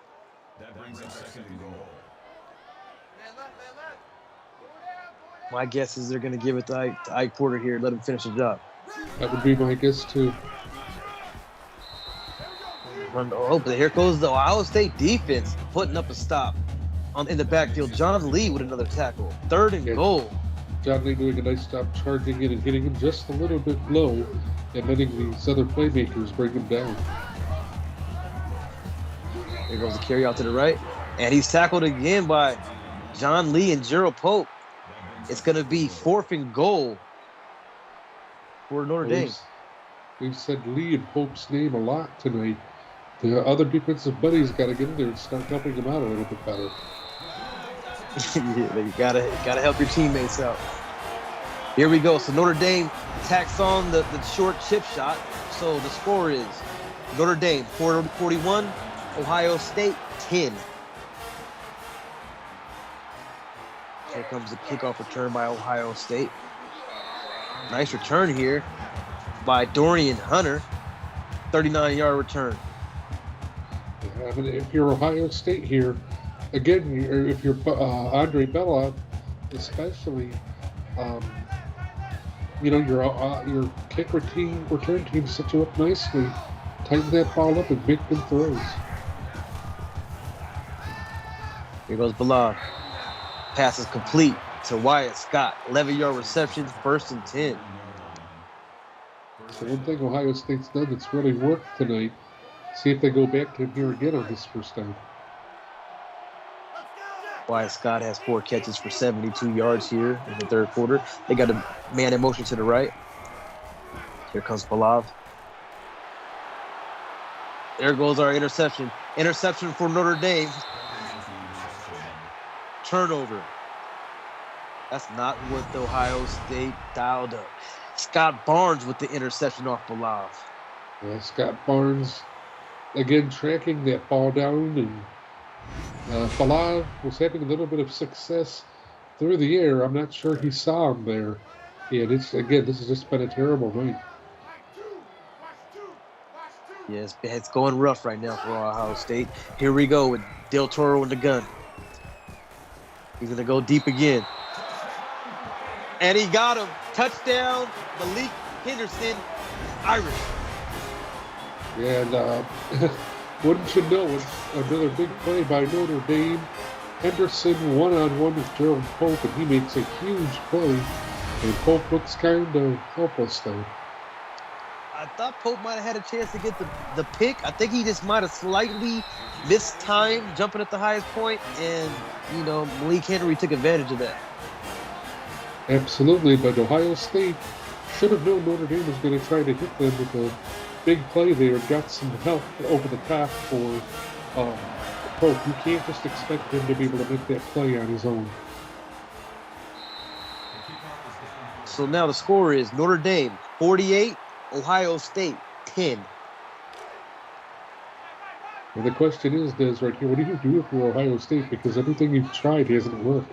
My guess is they're going to give it to Ike Porter here. Let him finish the job. That would be my guess, too. Oh, but here goes the Ohio State defense putting up a stop in the backfield. John Lee with another tackle. 3rd and goal. John Lee doing a nice job charging in and hitting him just a little bit low and letting these other playmakers bring him down. Here goes the carry out to the right. And he's tackled again by John Lee and Gerald Pope. It's going to be 4th and goal for Notre Dame. We've said Lee and Pope's name a lot tonight. The other defensive buddies got to get in there and start helping him out a little bit better. Yeah, you gotta help your teammates out. Here we go. So Notre Dame tacks on the short chip shot. So the score is Notre Dame 41, Ohio State 10. Here comes the kickoff return by Ohio State. Nice return here by Dorian Hunter. 39-yard return. I mean, if you're Ohio State here, again, if you're Andre Bellot, especially, your kick return team set you up nicely. Tighten that ball up and make them throws. Here goes Ballard. Pass is complete to Wyatt Scott. 11-yard reception, 1st and 10. So one thing Ohio State's done that's really worked tonight. See if they go back to him here again on this first down. Wyatt Scott has 4 catches for 72 yards here in the third quarter. They got a man in motion to the right. Here comes Balav. There goes our interception. Interception for Notre Dame. Turnover. That's not what the Ohio State dialed up. Scott Barnes with the interception off Balav. Yeah, Scott Barnes, again, tracking that ball down, and Balav was having a little bit of success through the air. I'm not sure he saw him there. Yeah, this has just been a terrible night. Yeah, it's going rough right now for Ohio State. Here we go with Del Toro in the gun. He's going to go deep again. And he got him. Touchdown, Malik Henderson, Irish. And wouldn't you know it, another big play by Notre Dame. Henderson one-on-one with Gerald Pope, and he makes a huge play. And Pope looks kind of helpless there. I thought Pope might have had a chance to get the pick. I think he just might have slightly missed time jumping at the highest point, and, Malik Henry took advantage of that. Absolutely, but Ohio State should have known Notre Dame was going to try to hit them with a big play there. Got some help over the top for Pope. You can't just expect him to be able to make that play on his own. So now the score is Notre Dame 48, Ohio State 10. And the question is, Des, right here, what do you do for Ohio State? Because everything you've tried hasn't worked.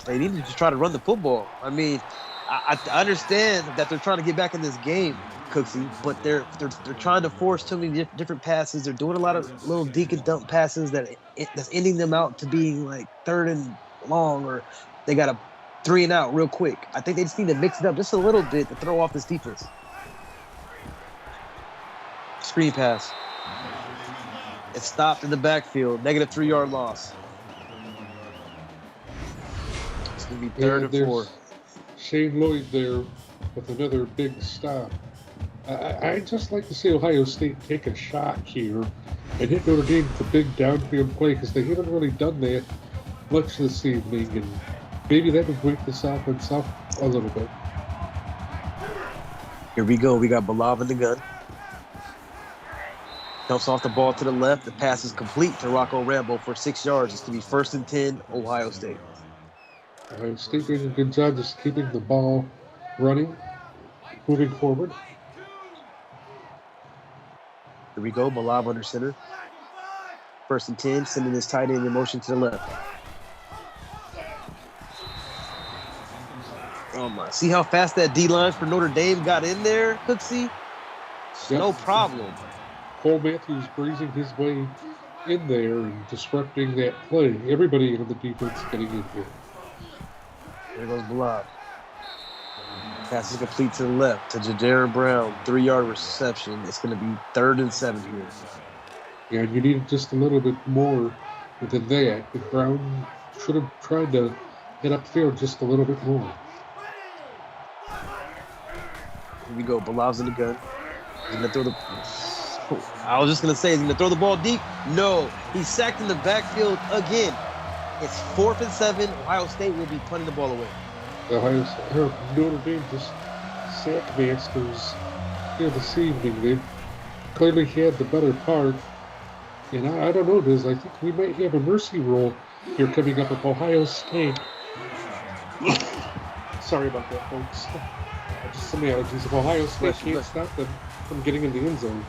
They need to just try to run the football. I mean, I understand that they're trying to get back in this game, Cooksey, but they're trying to force too many different passes. They're doing a lot of little deke and dump passes that's ending them out to being like 3rd and long, or they got a 3 and out real quick. I think they just need to mix it up just a little bit to throw off this defense. Screen pass. It stopped in the backfield. Negative 3-yard loss. It's going to be 3rd and 4. Shane Lloyd there with another big stop. I'd just like to see Ohio State take a shot here and hit Notre Dame with a big downfield play, because they haven't really done that much this evening, and maybe that would wake this offense up a little bit. Here we go. We got Balav in the gun. Dumps off the ball to the left. The pass is complete to Rocco Rambo for 6 yards. It's going to be 1st and 10, Ohio State. Ohio State doing a good job just keeping the ball running, moving forward. Here we go. Balav under center. 1st and 10, sending his tight end in motion to the left. Oh my! See how fast that D-line for Notre Dame got in there, Cooksey? Yep. No problem. Cole Matthews breezing his way in there and disrupting that play. Everybody on the defense getting in here. There goes Balav. Pass is complete to the left to Jadarian Brown. 3-yard reception. It's going to be 3rd and 7 here. Yeah, and you need just a little bit more than that. But Brown should have tried to hit upfield just a little bit more. Here we go. Balav's in the gun. He's going to throw the... I was just going to say, he's going to throw the ball deep. No. He's sacked in the backfield again. It's 4th and 7. Ohio State will be punting the ball away. Notre Dame just sack masters here this evening. They clearly had the better part. And I don't know, Liz. I think we might have a mercy rule here coming up with Ohio State. Sorry about that, folks. Just some allergies. If Ohio State Bless you, can't stop them from getting in the end zone.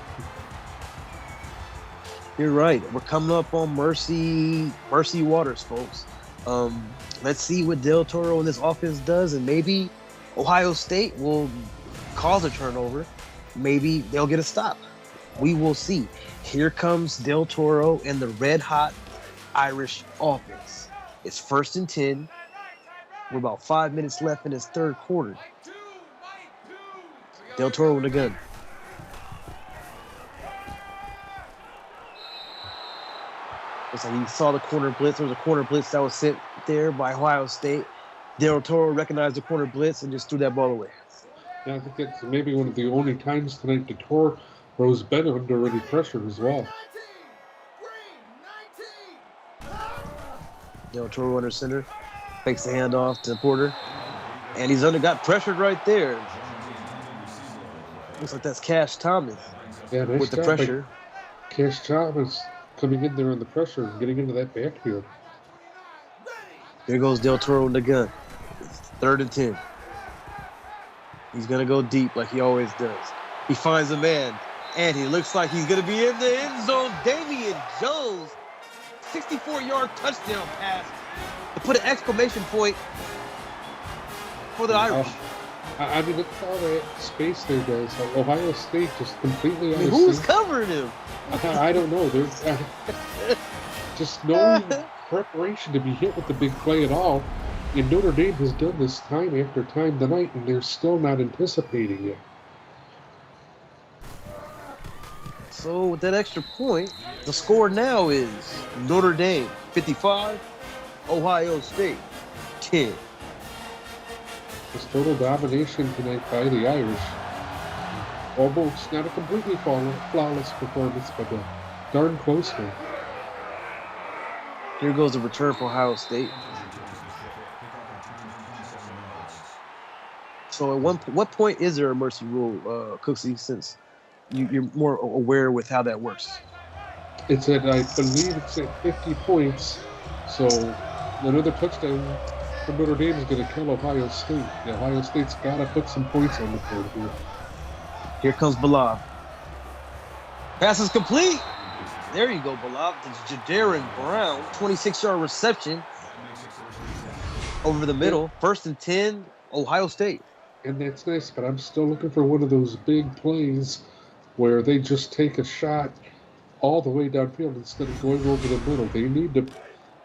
You're right. We're coming up on Mercy Waters, folks. Let's see what Del Toro and this offense does, and maybe Ohio State will cause a turnover. Maybe they'll get a stop. We will see. Here comes Del Toro and the red-hot Irish offense. It's 1st and 10. We're about 5 minutes left in his third quarter. Del Toro with a gun. Looks like he saw the corner blitz. There was a corner blitz that was sent there by Ohio State. Del Toro recognized the corner blitz and just threw that ball away. Yeah, I think it's maybe one of the only times tonight the Toro has been under any pressure as well. Del Toro under center. Fakes the handoff to Porter. And he's got pressured right there. Looks like that's Cash Thomas Yeah, nice with the job pressure. by Cash Thomas coming in there on the pressure and getting into that backfield. Here goes Del Toro in the gun. It's 3rd and 10. He's going to go deep like he always does. He finds a man, and he looks like he's going to be in the end zone. Damian Jones, 64-yard touchdown pass to put an exclamation point for the Irish. I mean, look at all that space there, guys. Ohio State just completely Who's covering him? I don't know. There's just no preparation to be hit with the big play at all. And Notre Dame has done this time after time tonight, and they're still not anticipating it. So with that extra point, the score now is Notre Dame 55, Ohio State 10. It's total domination tonight by the Irish. Almost not a completely flawless performance, but a darn close one. Here goes the return for Ohio State. So at what point is there a mercy rule, Cooksey, since you're more aware with how that works? It's at, I believe it's at 50 points. So another touchdown from Notre Dame is going to kill Ohio State. Ohio State's got to put some points on the board here. Here comes Balav. Pass is complete. There you go, Balav. It's Jadarin Brown, 26-yard reception over the middle. 1st and 10, Ohio State. And that's nice, but I'm still looking for one of those big plays where they just take a shot all the way downfield instead of going over the middle. They need to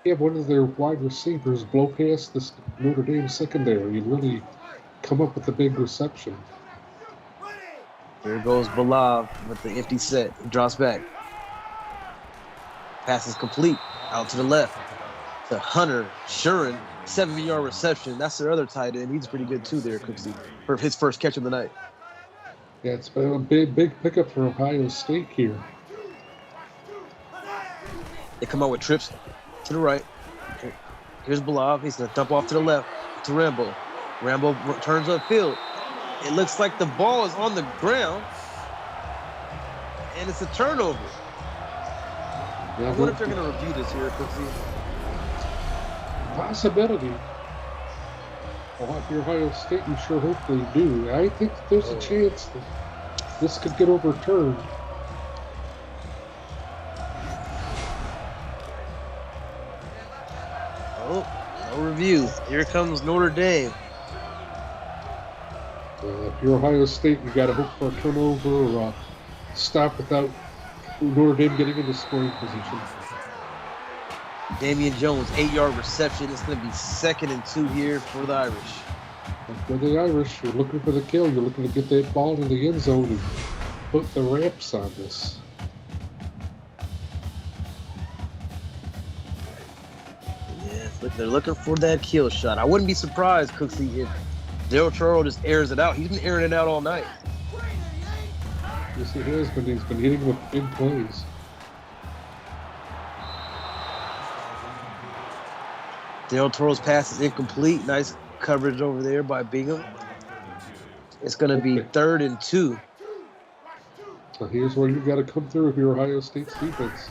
have one of their wide receivers blow past this Notre Dame secondary and really come up with a big reception. Here goes Balav with the empty set. He drops back. Pass is complete. Out to the left. To Hunter Shuren. 7-yard reception. That's their other tight end. He's pretty good too there, Cooksey, for his first catch of the night. Yeah, it's been a big pickup for Ohio State here. They come out with trips to the right. Here's Balav. He's going to dump off to the left to Rambo. Rambo turns upfield. It looks like the ball is on the ground, and it's a turnover. Yeah, I wonder if they're going to review this here, Cooksey. Possibility. Well, if you're Ohio State, you sure hope they do. I think there's a chance that this could get overturned. Oh, no review. Here comes Notre Dame. If you're Ohio State, you got to hope for a turnover or a stop without Notre Dame getting into scoring position. Damian Jones, 8-yard reception. It's going to be 2nd and 2 here for the Irish. For the Irish, you're looking for the kill. You're looking to get that ball in the end zone and put the wraps on this. Yeah, they're looking for that kill shot. I wouldn't be surprised, Cooksey, if Del Toro just airs it out. He's been airing it out all night. Yes, he has, but he's been hitting with big plays. Del Toro's pass is incomplete. Nice coverage over there by Bingham. It's going to be 3rd and 2. So here's where you got to come through if you're Ohio State's defense.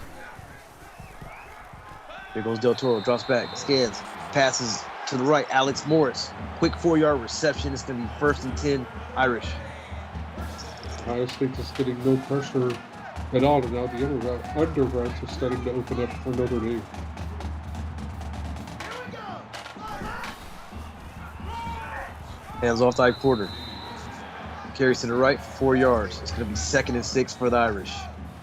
There goes Del Toro. Drops back. Scans. Passes To the right, Alex Morris. Quick 4-yard reception. It's going to be 1st and 10, Irish. Ohio State just getting no pressure at all, and now the under routes are starting to open up for Notre Dame. Hands off to Ike Porter. Carries to the right for 4 yards. It's going to be 2nd and 6 for the Irish.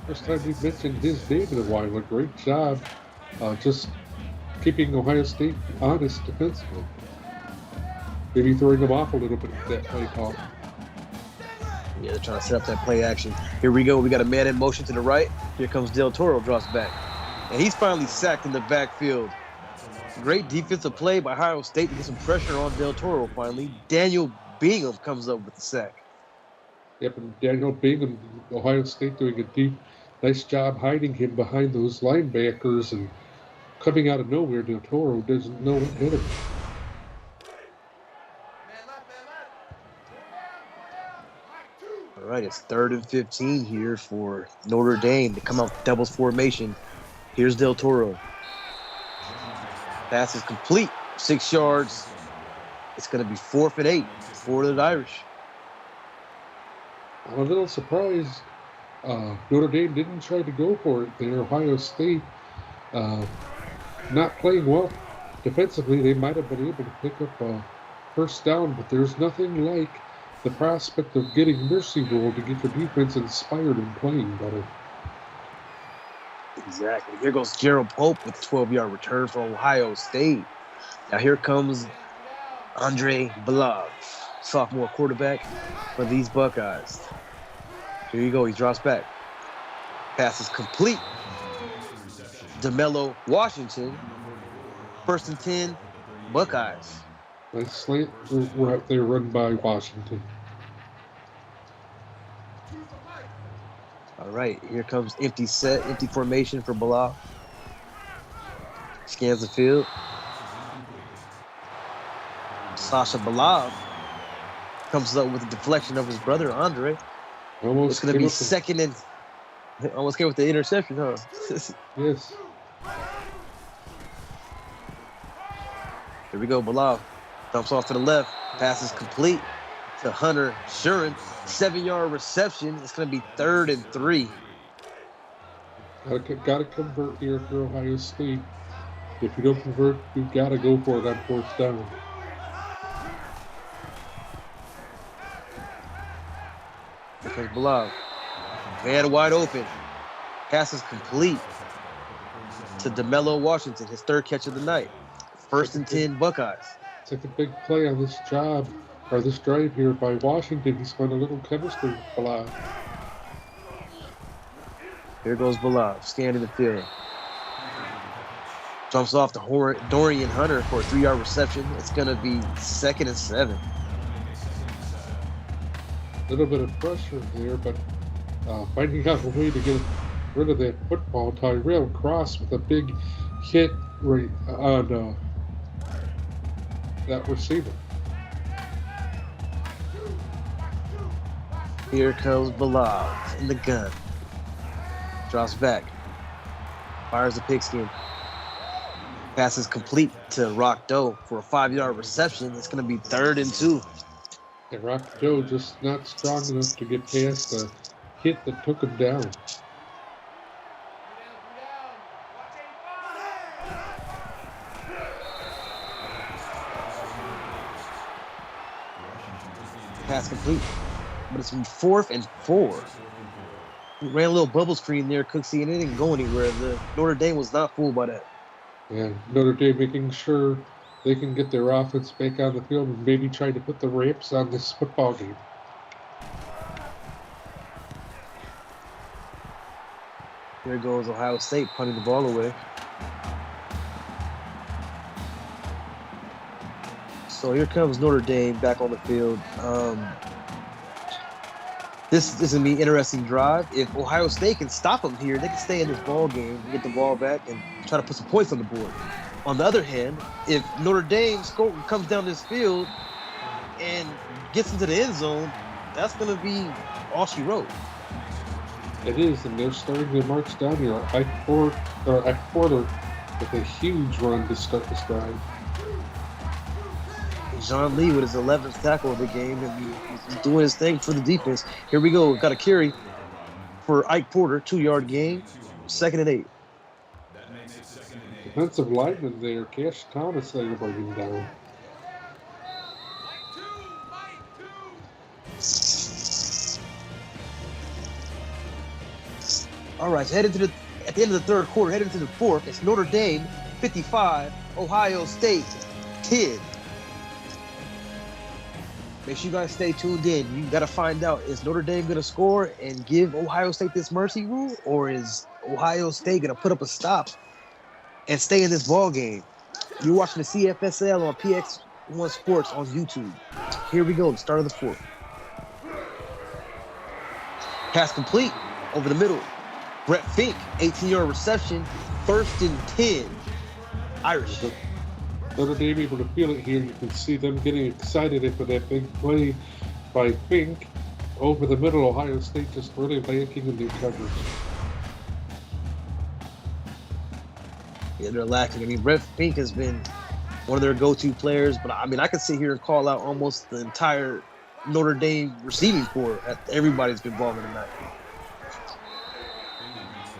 First time we've mentioned his name in a while. A great job just keeping Ohio State honest defensively. Maybe throwing them off a little bit with that play call. Yeah, they're trying to set up that play action. Here we go. We got a man in motion to the right. Here comes Del Toro, drops back. And he's finally sacked in the backfield. Great defensive play by Ohio State to get some pressure on Del Toro finally. Daniel Bingham comes up with the sack. Yep, and Daniel Bingham, Ohio State doing a nice job hiding him behind those linebackers, and coming out of nowhere, Del Toro doesn't know what hit him. All right, it's 3rd and 15 here for Notre Dame to come out with doubles formation. Here's Del Toro. Pass is complete, 6 yards. It's going to be 4th and 8 for the Irish. I'm a little surprised Notre Dame didn't try to go for it there. Ohio State not playing well defensively. They might have been able to pick up a first down, but there's nothing like the prospect of getting mercy rule to get your defense inspired and playing better. Exactly. Here goes Gerald Pope with a 12-yard return from Ohio State. Now here comes Andre Belov, sophomore quarterback for these Buckeyes. Here you go. He drops back. Pass is complete. DeMello Washington. 1st and 10, Buckeyes. Nice slant route there run by Washington. All right, here comes empty formation for Belov. Scans the field. Sasha Belov comes up with a deflection of his brother, Andre. It's going to be 2nd and... Almost came with the interception, huh? Yes. Here we go, Belov. Dumps off to the left. Pass is complete to Hunter Shuren. 7-yard reception. It's going to be 3rd and 3. Got to convert here for Ohio State. If you don't convert, you've got to go for it on 4th down. Here comes Belov. Man wide open. Pass is complete to DeMello Washington, his 3rd catch of the night. 1st and 10, Buckeyes. It's like a big play on this job, or this drive here by Washington. He's found a little chemistry with Belov. Here goes Belov, scanning the field. Jumps off to Dorian Hunter for a 3-yard reception. It's going to be 2nd and 7. A little bit of pressure there, but finding out a way to get rid of that football. Tyrell Cross with a big hit right on that receiver. Here comes Belov in the gun. Drops back. Fires a pigskin. Pass is complete to Rock Doe for a 5-yard reception. It's going to be 3rd and 2. And Rock Doe just not strong enough to get past the hit that took him down. Pass complete, but it's 4th and 4. We ran a little bubble screen there, Cooksey, and it didn't go anywhere. The Notre Dame was not fooled by that. And Notre Dame making sure they can get their offense back on the field and maybe try to put the ramps on this football game. There goes Ohio State punting the ball away. So here comes Notre Dame back on the field. This is going to be an interesting drive. If Ohio State can stop them here, they can stay in this ball game, get the ball back, and try to put some points on the board. On the other hand, if Notre Dame comes down this field and gets into the end zone, that's going to be all she wrote. It is, and they're starting to march down here. Ike Porter with a huge run to start this drive. John Lee with his 11th tackle of the game, and he's doing his thing for the defense. Here we go. Got a carry for Ike Porter, 2-yard gain, 2nd and 8. Defensive lineman there, Cash Thomas there to bring him down. All right, so at the end of the third quarter, heading to the fourth, it's Notre Dame 55, Ohio State 10. Make sure you guys stay tuned in. You got to find out, is Notre Dame going to score and give Ohio State this mercy rule, or is Ohio State going to put up a stop and stay in this ball game? You're watching the CFSL on PX1 Sports on YouTube. Here we go, the start of the fourth. Pass complete over the middle. Brett Fink, 18-yard reception, 1st and 10. Irish. Notre Dame able to feel it here. You can see them getting excited after that big play by Fink over the middle. Ohio State just really lacking in their coverage. Yeah, they're lacking. I mean, Brett Fink has been one of their go-to players, but I mean, I could sit here and call out almost the entire Notre Dame receiving corps. Everybody's been balling tonight.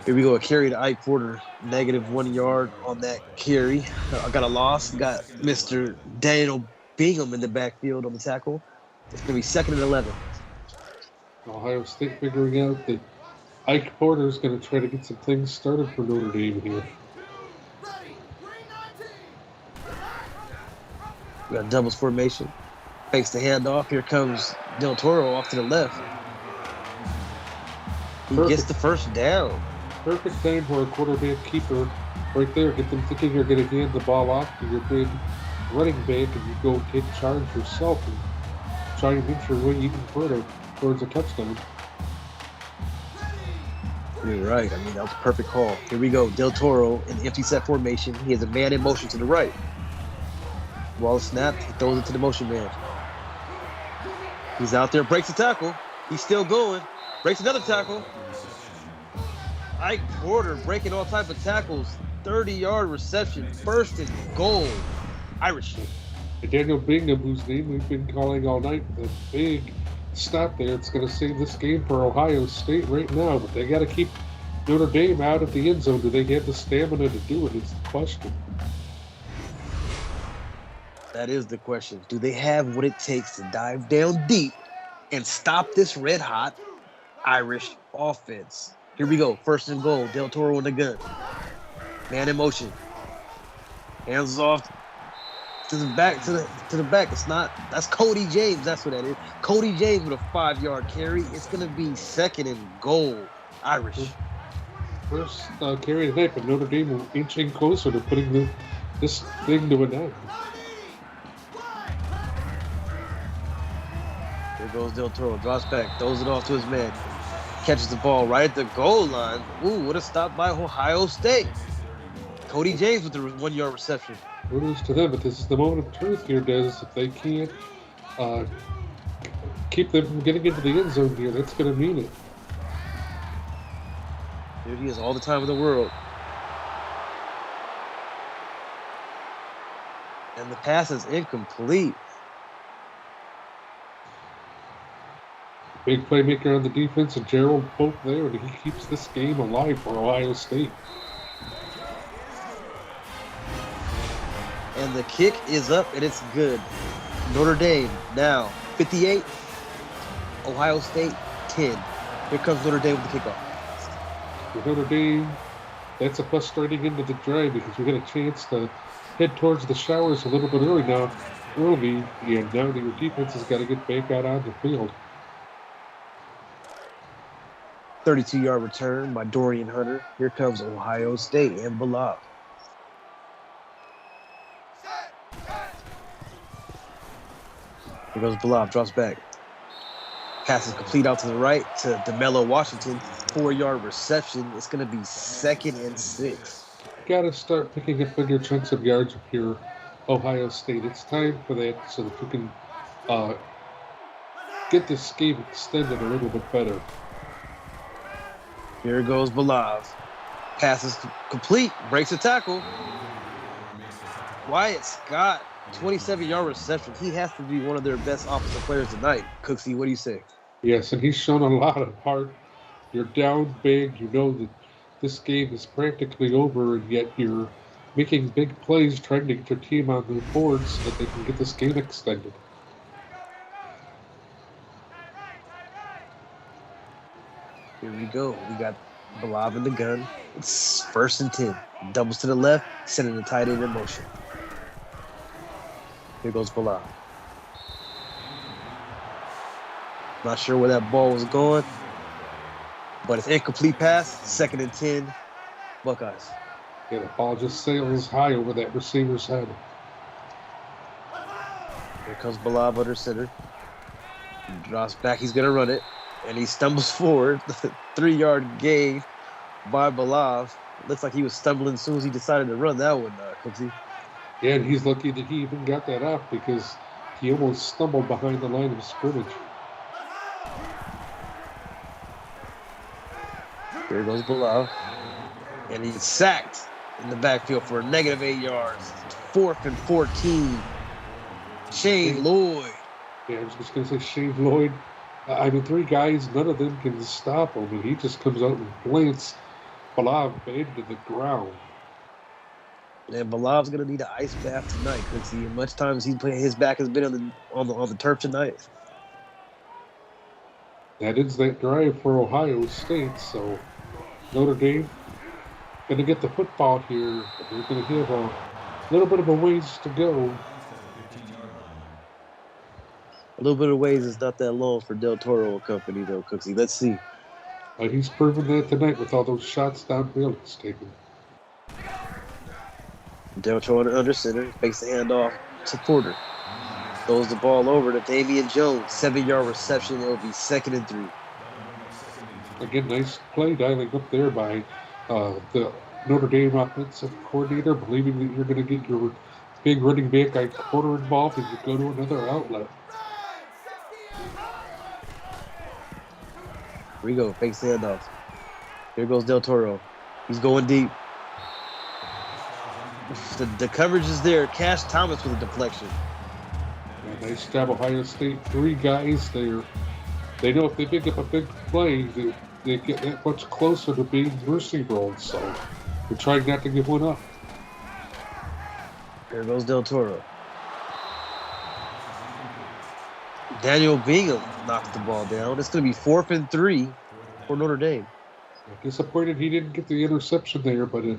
Here we go, a carry to Ike Porter, -1 yard on that carry. I got a loss. Got Mr. Daniel Bingham in the backfield on the tackle. It's going to be 2nd and 11. Ohio State figuring out that Ike Porter is going to try to get some things started for Notre Dame here. We got doubles formation. Fakes the handoff. Here comes Del Toro off to the left. He gets the first down. Perfect time for a quarterback keeper right there. Get them thinking you're going to hand the ball off to your big running back, and you go take charge yourself and try and inch your way even further towards a touchdown. You're right. I mean, that was a perfect call. Here we go. Del Toro in the empty set formation. He has a man in motion to the right. Ball is snapped. He throws it to the motion man. He's out there. Breaks the tackle. He's still going. Breaks another tackle. Ike Porter breaking all type of tackles. 30-yard reception. 1st and goal. Irish. And Daniel Bingham, whose name we've been calling all night, with a big stop there. It's going to save this game for Ohio State right now, but they got to keep Notre Dame out of the end zone. Do they have the stamina to do it? It's the question. That is the question. Do they have what it takes to dive down deep and stop this red-hot Irish offense? Here we go. 1st and goal. Del Toro in the gun. Man in motion. Hands off to the back. To the back. It's not. That's Cody James. That's what that is. Cody James with a 5-yard carry. It's going to be 2nd and goal. Irish. First carry tonight, but Notre Dame inching closer to putting this thing to an end. There goes Del Toro. Drops back. Throws it off to his man. Catches the ball right at the goal line. Ooh, what a stop by Ohio State. Cody James with the 1-yard reception. Kudos to them, but this is the moment of truth here, Des. If they can't keep them from getting into the end zone here, that's going to mean it. Here he is, all the time in the world. And the pass is incomplete. Big playmaker on the defense, and Gerald Pope there, and he keeps this game alive for Ohio State. And the kick is up, and it's good. Notre Dame now 58, Ohio State 10. Here comes Notre Dame with the kickoff. For Notre Dame, that's a frustrating end of the drive because we get a chance to head towards the showers a little bit early, and now your defense has got to get back out on the field. 32-yard return by Dorian Hunter. Here comes Ohio State and Bilal. Here goes Bilal, drops back. Pass is complete out to the right to DeMello Washington. 4-yard reception. It's going to be 2nd and 6. Got to start picking up bigger chunks of yards here, Ohio State. It's time for that so that we can get this game extended a little bit better. Here goes Bilal. Pass is complete. Breaks a tackle. Wyatt Scott 27-yard reception. He has to be one of their best offensive players tonight. Cooksey, what do you say? Yes, and he's shown a lot of heart. You're down big. You know that this game is practically over, and yet you're making big plays trying to get your team on the board so that they can get this game extended. Here we go. We got Balav in the gun. It's 1st and 10. Doubles to the left, sending the tight end in motion. Here goes Balav. Not sure where that ball was going, but it's incomplete pass. 2nd and 10, Buckeyes. Yeah, the ball just sails high over that receiver's head. Here comes Balav under center. He drops back. He's going to run it, and he stumbles forward. 3-yard gain by Balav. Looks like he was stumbling as soon as he decided to run that one, Cooksey. Yeah, and he's lucky that he even got that off because he almost stumbled behind the line of scrimmage. Here goes Balav. And he's sacked in the backfield for a -8 yards. 4th and 14. Shane Lloyd. Yeah, I was just going to say Shane Lloyd. I mean, 3 guys, none of them can stop him, and he just comes out and plants Balav into the ground. And Balav's gonna need an ice bath tonight, Cooksey. Much times he's playing, his back has been on the turf tonight. That is that drive for Ohio State, so Notre Dame going to get the football here. They're going to have a little bit of a ways to go. A little bit of ways is not that long for Del Toro and company, though, Cooksey. Let's see. He's proven that tonight with all those shots downfield he's taken. Del Toro under center, fakes the handoff to Porter. Throws the ball over to Damian Jones. 7-yard reception. It'll be 2nd and 3. Again, nice play dialing up there by the Notre Dame offensive coordinator, believing that you're going to get your big running back like Porter involved and you go to another outlet. Here we go. Fakes the handoff. Here goes Del Toro. He's going deep. The coverage is there. Cash Thomas with a deflection. Yeah, nice job, Ohio State. 3 guys there. They know if they pick up a big play, they get that much closer to being mercy rolled. So they're trying not to give one up. Here goes Del Toro. Daniel Bingham knocks the ball down. It's going to be 4th and 3 for Notre Dame. Disappointed he didn't get the interception there, but a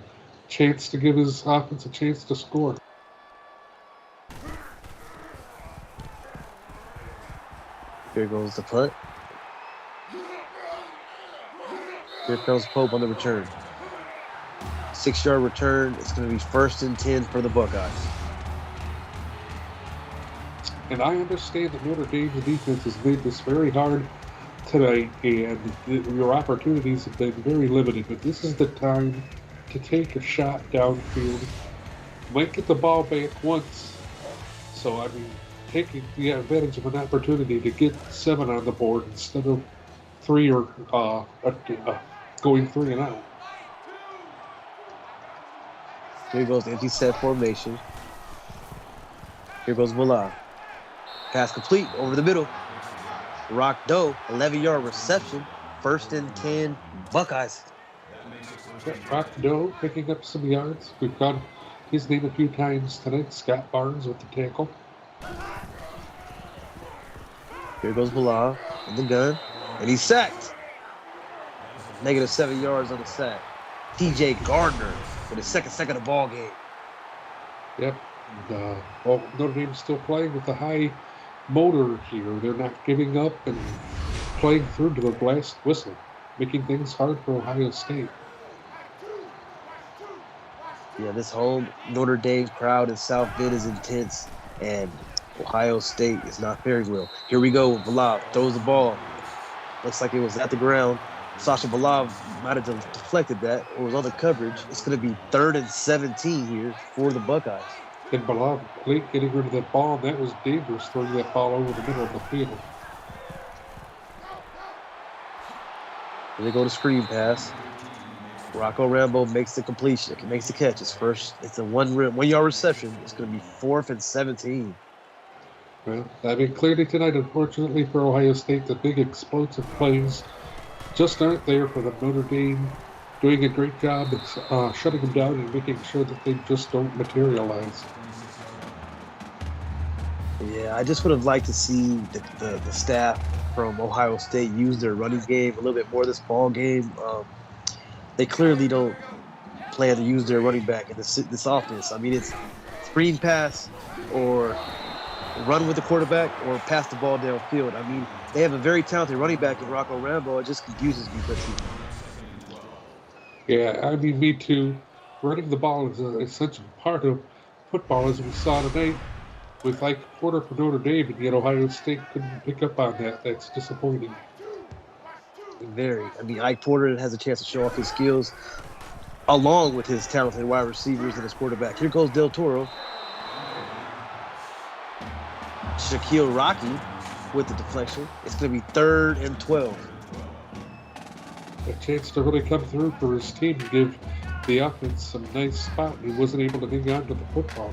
chance to give his offense a chance to score. Here goes the punt. Here comes Pope on the return. 6-yard return. It's going to be 1st and 10 for the Buckeyes. And I understand that Notre Dame's defense has made this very hard tonight, and your opportunities have been very limited. But this is the time to take a shot downfield. Might get the ball back once. So, I mean, taking the advantage of an opportunity to get 7 on the board instead of 3 or going 3 and out. Here goes the empty set formation. Here goes Balav. Pass complete over the middle. Rock Doe, 11-yard reception. 1st and 10, Buckeyes. Rock Doe picking up some yards. We've got his name a few times tonight. Scott Barnes with the tackle. Here goes Balav in the gun, and he's sacked. -7 yards on the sack. T.J. Gardner for the second sack of the ball game. Yep. And, Notre Dame's still playing with the high motor here. They're not giving up and playing through to the last whistle, making things hard for Ohio State. Yeah, this home Notre Dame crowd in South Bend is intense, and Ohio State is not faring well. Here we go. Balav throws the ball. Looks like it was at the ground. Sasha Balav might have deflected that or was on the coverage. It's going to be 3rd and 17 here for the Buckeyes. And Balav late getting rid of that ball, and that was dangerous, throwing that ball over the middle of the field. Here they go to screen pass. Rocco Rambo makes the completion, makes the catch. It's first. It's a 1-yard reception. It's going to be 4th and 17. Well, I mean, clearly tonight, unfortunately for Ohio State, the big explosive plays just aren't there for the Notre Dame. Doing a great job of shutting them down and making sure that they just don't materialize. Yeah, I just would have liked to see the staff from Ohio State use their running game a little bit more this ball game. They clearly don't plan to use their running back in this offense. I mean, it's screen pass or run with the quarterback or pass the ball downfield. I mean, they have a very talented running back in Rocco Rambo. It just confuses me. But Yeah, I mean, me too. Running the ball is an essential part of football, as we saw tonight with Ike Porter for Notre Dame, and yet Ohio State couldn't pick up on that. That's disappointing. very. I mean, Ike Porter has a chance to show off his skills along with his talented wide receivers and his quarterback. Here goes Del Toro. Shaquille Rocky with the deflection. It's going to be 3rd and 12. A chance to really come through for his team and give the offense some nice spot. He wasn't able to hang on to the football.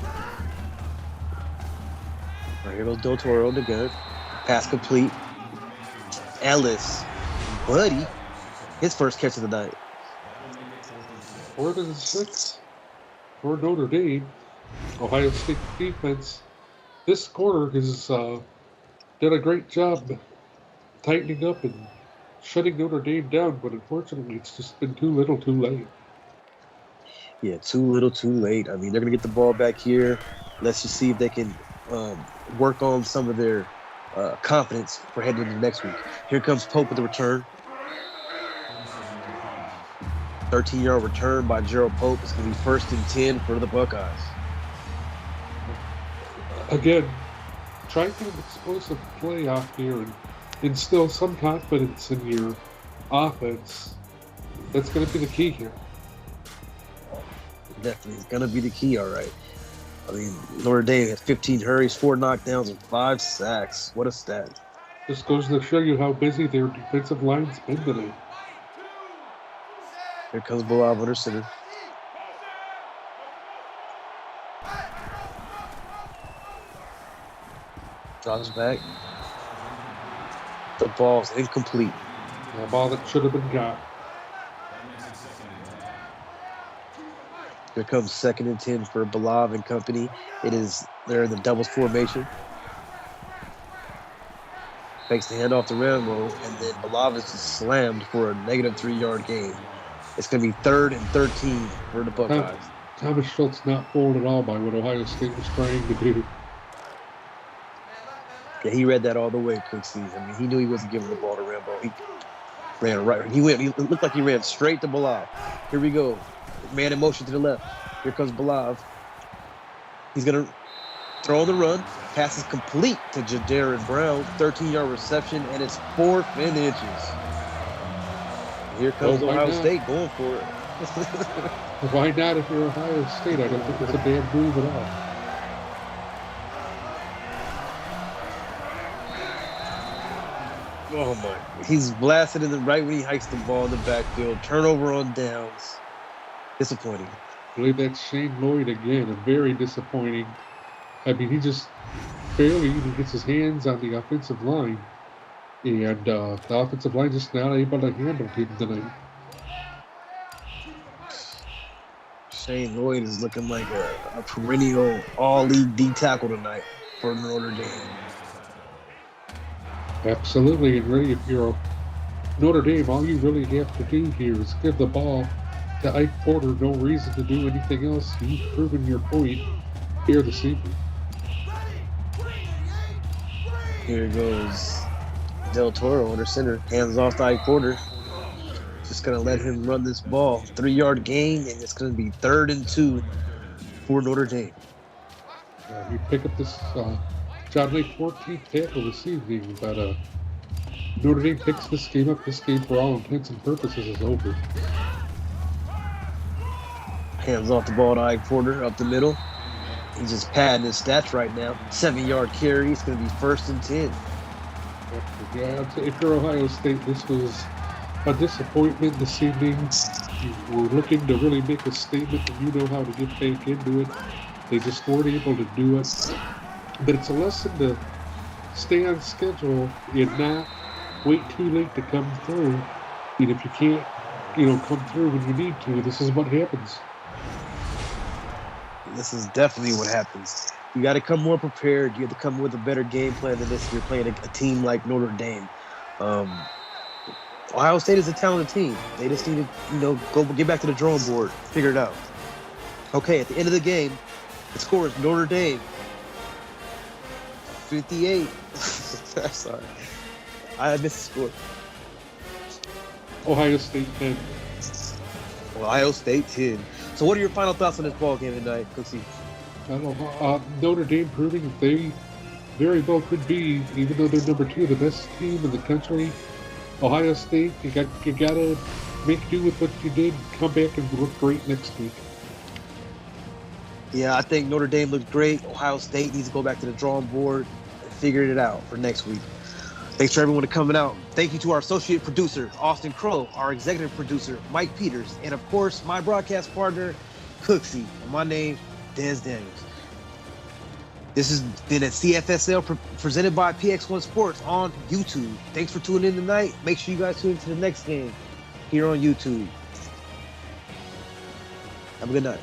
Right, here goes Del Toro on the gun. Pass complete. Ellis. Buddy. His first catch of the night. 4th and 6 for Notre Dame. Ohio State defense this quarter has done a great job tightening up and shutting Notre Dame down, but unfortunately it's just been too little too late. Yeah, too little too late. I mean, they're going to get the ball back here. Let's just see if they can work on some of their confidence for heading into next week. Here comes Pope with the return. 13-yard return by Gerald Pope. It's going to be 1st and 10 for the Buckeyes. Again, try to get an explosive play off here and instill some confidence in your offense. That's going to be the key here. Definitely. It's going to be the key, all right. I mean, Notre Dame had 15 hurries, 4 knockdowns, and 5 sacks. What a stat. This goes to show you how busy their defensive line's been today. Here comes Bilal under center. Drops back. The ball's incomplete. A ball that should have been got. Here comes 2nd and 10 for Bilal and company. They're in the doubles formation. Fakes the handoff to Rambo, and then Bilal is just slammed for a negative 3-yard gain. It's going to be 3rd and 13 for the Buckeyes. Thomas Schultz not fooled at all by what Ohio State was trying to do. Yeah, he read that all the way, Cooksey. I mean, he knew he wasn't giving the ball to Rambo. He ran right. He looked like he ran straight to Bilal. Here we go. Man in motion to the left. Here comes Bilal. He's going to throw on the run. Pass is complete to Jadarin Brown. 13-yard reception, and it's 4th and inches. Here comes Ohio State going for it. Why not if you're Ohio State? I don't think it's a bad move at all. Oh, my. He's blasted in the right when he hikes the ball in the backfield. Turnover on downs. Disappointing. I believe that's Shane Lloyd again. Very disappointing. I mean, he just barely even gets his hands on the offensive line. And the offensive line just not able to handle him tonight. Shane Lloyd is looking like a perennial all-league D tackle tonight for Notre Dame. Absolutely. And really, if you're Notre Dame, all you really have to do here is give the ball to Ike Porter. No reason to do anything else. You've proven your point here this evening. Here goes Del Toro under center. Hands off to Ike Porter. Just going to let him run this ball. 3-yard gain, and it's going to be 3rd and 2 for Notre Dame. You pick up this John Lake 14th tackle this evening, but Notre Dame picks this game up. This game, for all intents and purposes, is over. Hands off the ball to Ike Porter up the middle. He's just padding his stats right now. 7-yard carry. It's going to be 1st and 10. Yeah, if you're Ohio State, this was a disappointment this evening. You were looking to really make a statement that you know how to get back into it. They just weren't able to do it. But it's a lesson to stay on schedule and not wait too late to come through. And if you can't, come through when you need to, this is what happens. This is definitely what happens. You got to come more prepared. You have to come with a better game plan than this if you're playing a team like Notre Dame. Ohio State is a talented team. They just need to, go get back to the drawing board, figure it out. Okay, at the end of the game, the score is Notre Dame 58. Sorry, I missed the score. Ohio State 10. Ohio State 10. So, what are your final thoughts on this ball game tonight, Cooksey? I don't know. Notre Dame proving that they very well could be, even though they're number 2, the best team in the country. Ohio State, you gotta make do with what you did. Come back and look great next week. Yeah, I think Notre Dame looked great. Ohio State needs to go back to the drawing board and figure it out for next week. Thanks for everyone for coming out. Thank you to our associate producer, Austin Crow, our executive producer, Mike Peters, and of course, my broadcast partner, Cooksey. And my name, Des Daniels. This has been a CFSL presented by PX1 Sports on YouTube. Thanks for tuning in tonight. Make sure you guys tune into the next game here on YouTube. Have a good night.